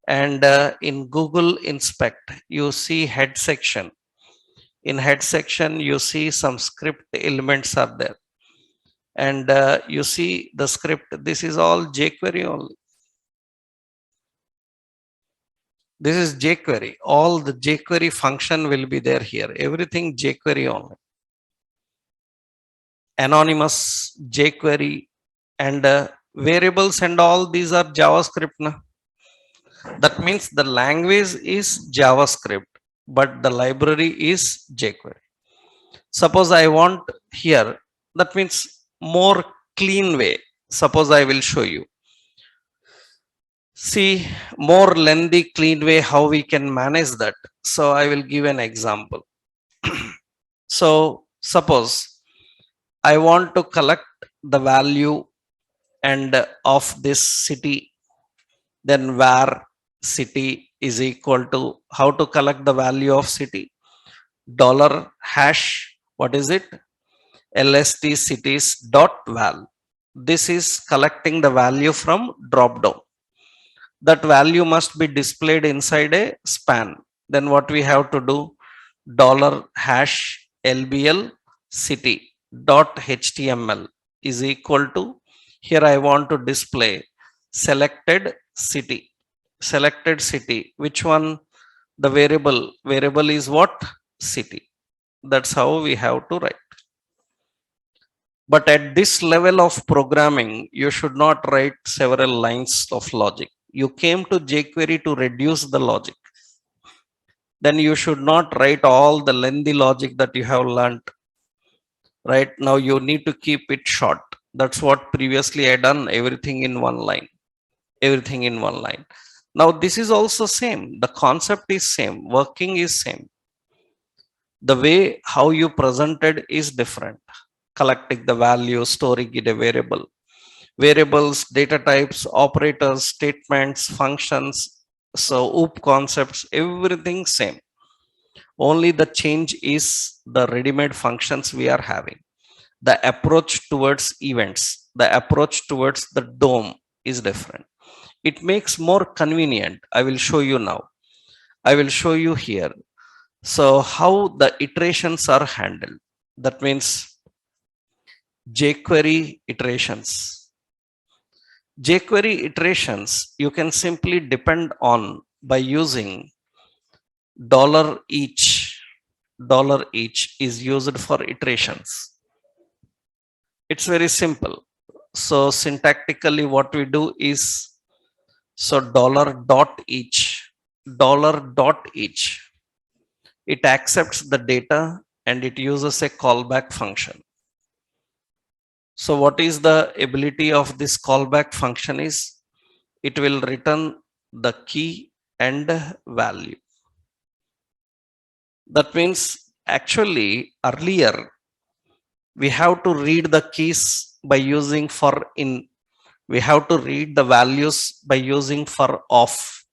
And in Google inspect, you see head section. In head section, you see some script elements are there. And you see the script. This is all jQuery only. This is jQuery. All the jQuery function will be there here. Everything jQuery only. Anonymous, jQuery, and variables and all these are JavaScript. Na? That means the language is JavaScript, but the library is jQuery. Suppose I want here, that means more clean way. Suppose I will show you. See, more lengthy, clean way how we can manage that. So I will give an example. So suppose I want to collect the value and of this city, then where city is equal to, how to collect the value of city? Dollar hash, what is it? LST cities dot val. This is collecting the value from drop down. That value must be displayed inside a span. Then what we have to do? Dollar hash LBL city dot HTML is equal to, here I want to display selected city. Selected city, which one? The variable is what? City. That's how we have to write. But at this level of programming, you should not write several lines of logic. You came to jQuery to reduce the logic. Then you should not write all the lengthy logic that you have learned. Right now you need to keep it short. That's what previously I done, everything in one line. Everything in one line. Now this is also same. The concept is same. Working is same. The way how you presented is different. Collecting the value, storing in a variable. Variables, data types, operators, statements, functions, so OOP concepts, everything same. Only the change is the ready-made functions we are having. The approach towards events, the approach towards the DOM is different. It makes more convenient. I will show you now. I will show you here. So how the iterations are handled. That means jQuery iterations. jQuery iterations you can simply depend on by using $each. $each is used for iterations. It's very simple. So syntactically what we do is, so $each, $each, it accepts the data and it uses a callback function. So what is the ability of this callback function is, it will return the key and value. That means actually earlier we have to read the keys by using for in, we have to read the values by using for off,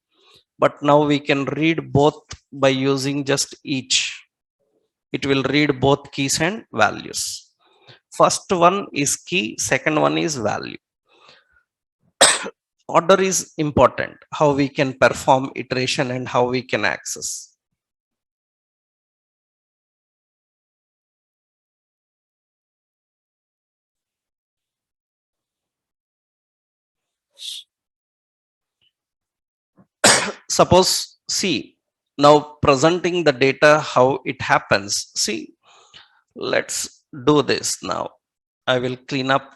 but now we can read both by using just each. It will read both keys and values. First one is key, second one is value. Order is important, how we can perform iteration and how we can access. Suppose, see, now presenting the data, how it happens. See, let's do this now. I will clean up,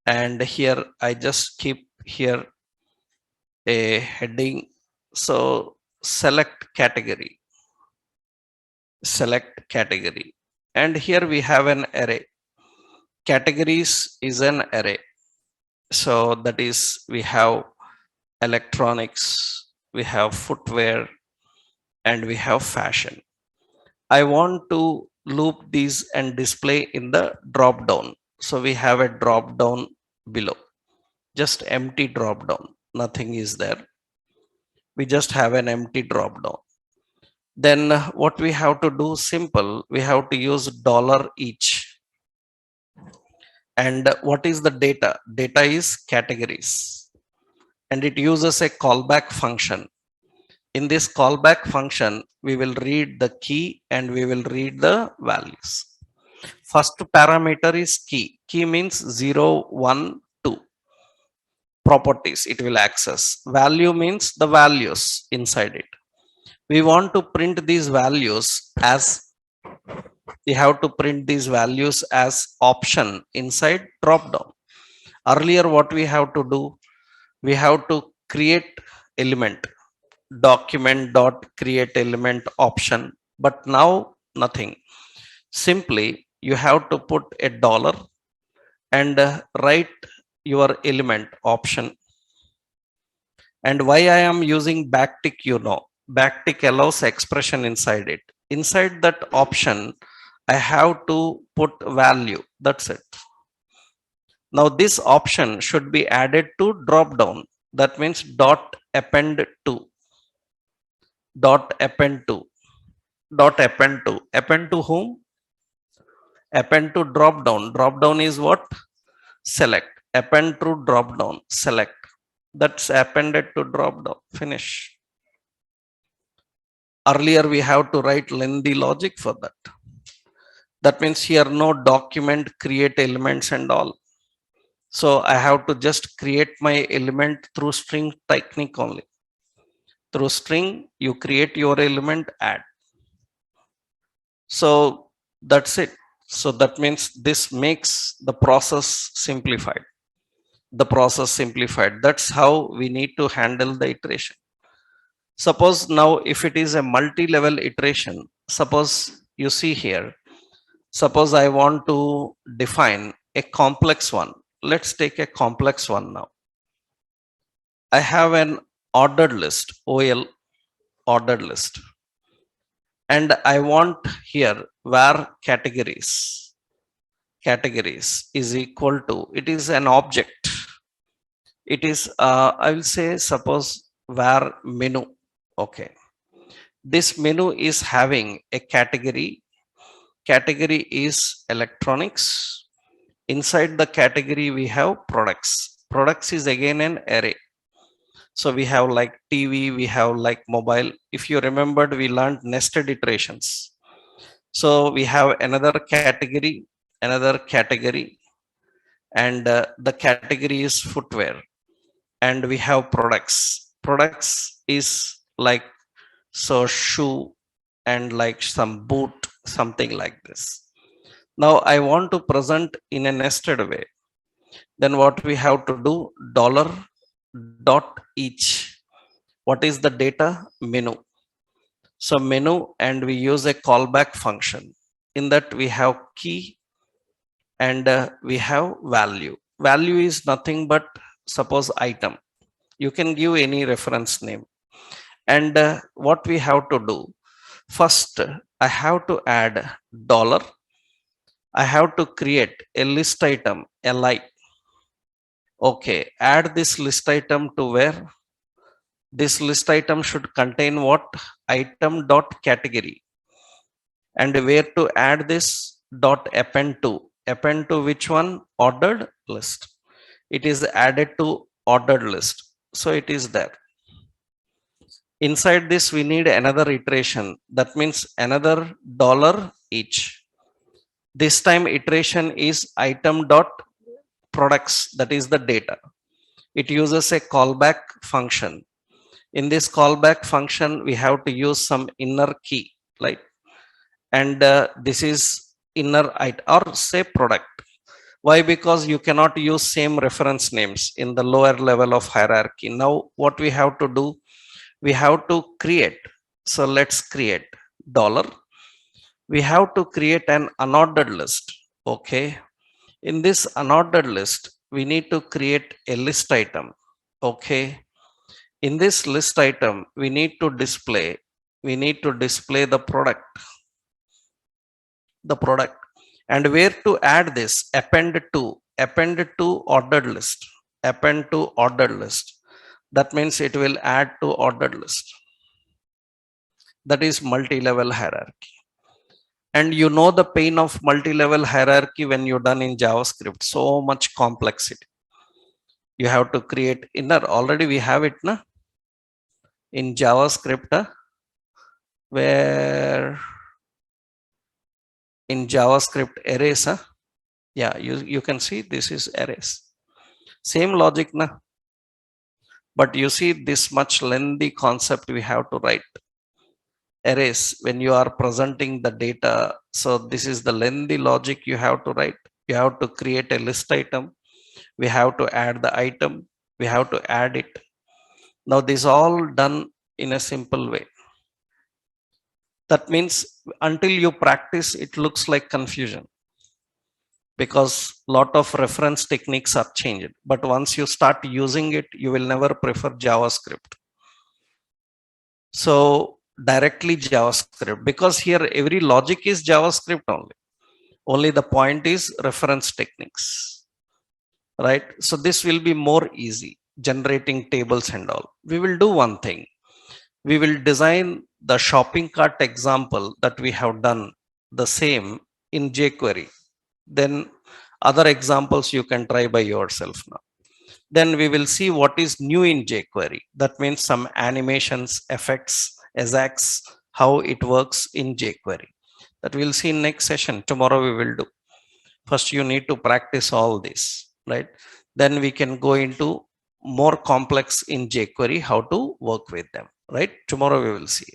and here I just keep here a heading. So select category, and here we have an array. Categories is an array. So that is, we have electronics, we have footwear, and we have fashion. I want to loop these and display in the drop down. So we have a drop down below, just empty drop down, nothing is there. We just have an empty drop down. Then what we have to do, simple, we have to use $each. And what is the data? Data is categories, and it uses a callback function. In this callback function, we will read the key and we will read the values. First parameter is key. Key means 0, 1, 2. Properties it will access. Value means the values inside it. We want to print these values as, we have to print these values as option inside drop down. Earlier what we have to do, we have to create element, document dot create element option, but now nothing. Simply you have to put a dollar and write your element option. And why I am using backtick, you know, backtick allows expression inside it. Inside that option I have to put value, that's it. Now this option should be added to drop down. That means dot append to, dot append to, dot append to. Append to whom? Append to drop down. Drop down is what? Select. Append to drop down. Select. That's appended to drop down. Finish. Earlier we have to write lengthy logic for that. That means here no document create elements and all. So I have to just create my element through string technique only. Through string, you create your element, add. So that's it. So that means this makes the process simplified. The process simplified. That's how we need to handle the iteration. Suppose now if it is a multi-level iteration, suppose you see here, suppose I want to define a complex one. Let's take a complex one now. I have an ordered list, OL ordered list. And I want here where categories is equal to, it is an object. It is, I will say, suppose where menu. Okay. This menu is having a category. Category is electronics. Inside the category, we have products. Products is again an array. So we have like TV, we have like mobile. If you remembered, we learned nested iterations. So we have another category, and the category is footwear. And we have products. Products is like so shoe and like some boot, something like this. Now I want to present in a nested way. Then what we have to do, dollar dot each. What is the data? Menu. So menu, and we use a callback function. In that we have key and we have value. Value is nothing but suppose item. You can give any reference name. And what we have to do, first I have to add dollar. I have to create a list item, li. Okay, add this list item to where? This list item should contain what? Item dot category. And where to add this? Dot append to. Append to which one? Ordered list. It is added to ordered list. So it is there. Inside this, we need another iteration. That means another dollar each. This time iteration is item dot products. That is the data. It uses a callback function. In this callback function, we have to use some inner key, right? And this is inner item or say product. Why? Because you cannot use same reference names in the lower level of hierarchy. Now, what we have to do, we have to create. So let's create dollar. We have to create an unordered list. Okay. In this unordered list, we need to create a list item. Okay. In this list item, we need to display the product. And where to add this? Append to ordered list. Append to ordered list. That means it will add to ordered list. That is multi-level hierarchy. And you know the pain of multi-level hierarchy when you're done in JavaScript. So much complexity. You have to create inner. Already we have it na? In JavaScript, where in JavaScript arrays. Yeah, you can see this is arrays. Same logic na. But you see this much lengthy concept we have to write. Arrays when you are presenting the data. So this is the lengthy logic you have to write. You have to create a list item. We have to add the item. We have to add it. Now this all done in a simple way. That means until you practice, it looks like confusion because lot of reference techniques are changed. But once you start using it, you will never prefer JavaScript. So directly JavaScript, because here every logic is JavaScript only. Only the point is reference techniques, right? So this will be more easy, generating tables and all. We will do one thing. We will design the shopping cart example that we have done the same in jQuery. Then other examples you can try by yourself now. Then we will see what is new in jQuery. That means some animations, effects, Ajax, how it works in jQuery. That we'll see in next session. Tomorrow we will do. First you need to practice all this, right? Then we can go into more complex in jQuery, how to work with them. right? Tomorrow we will see.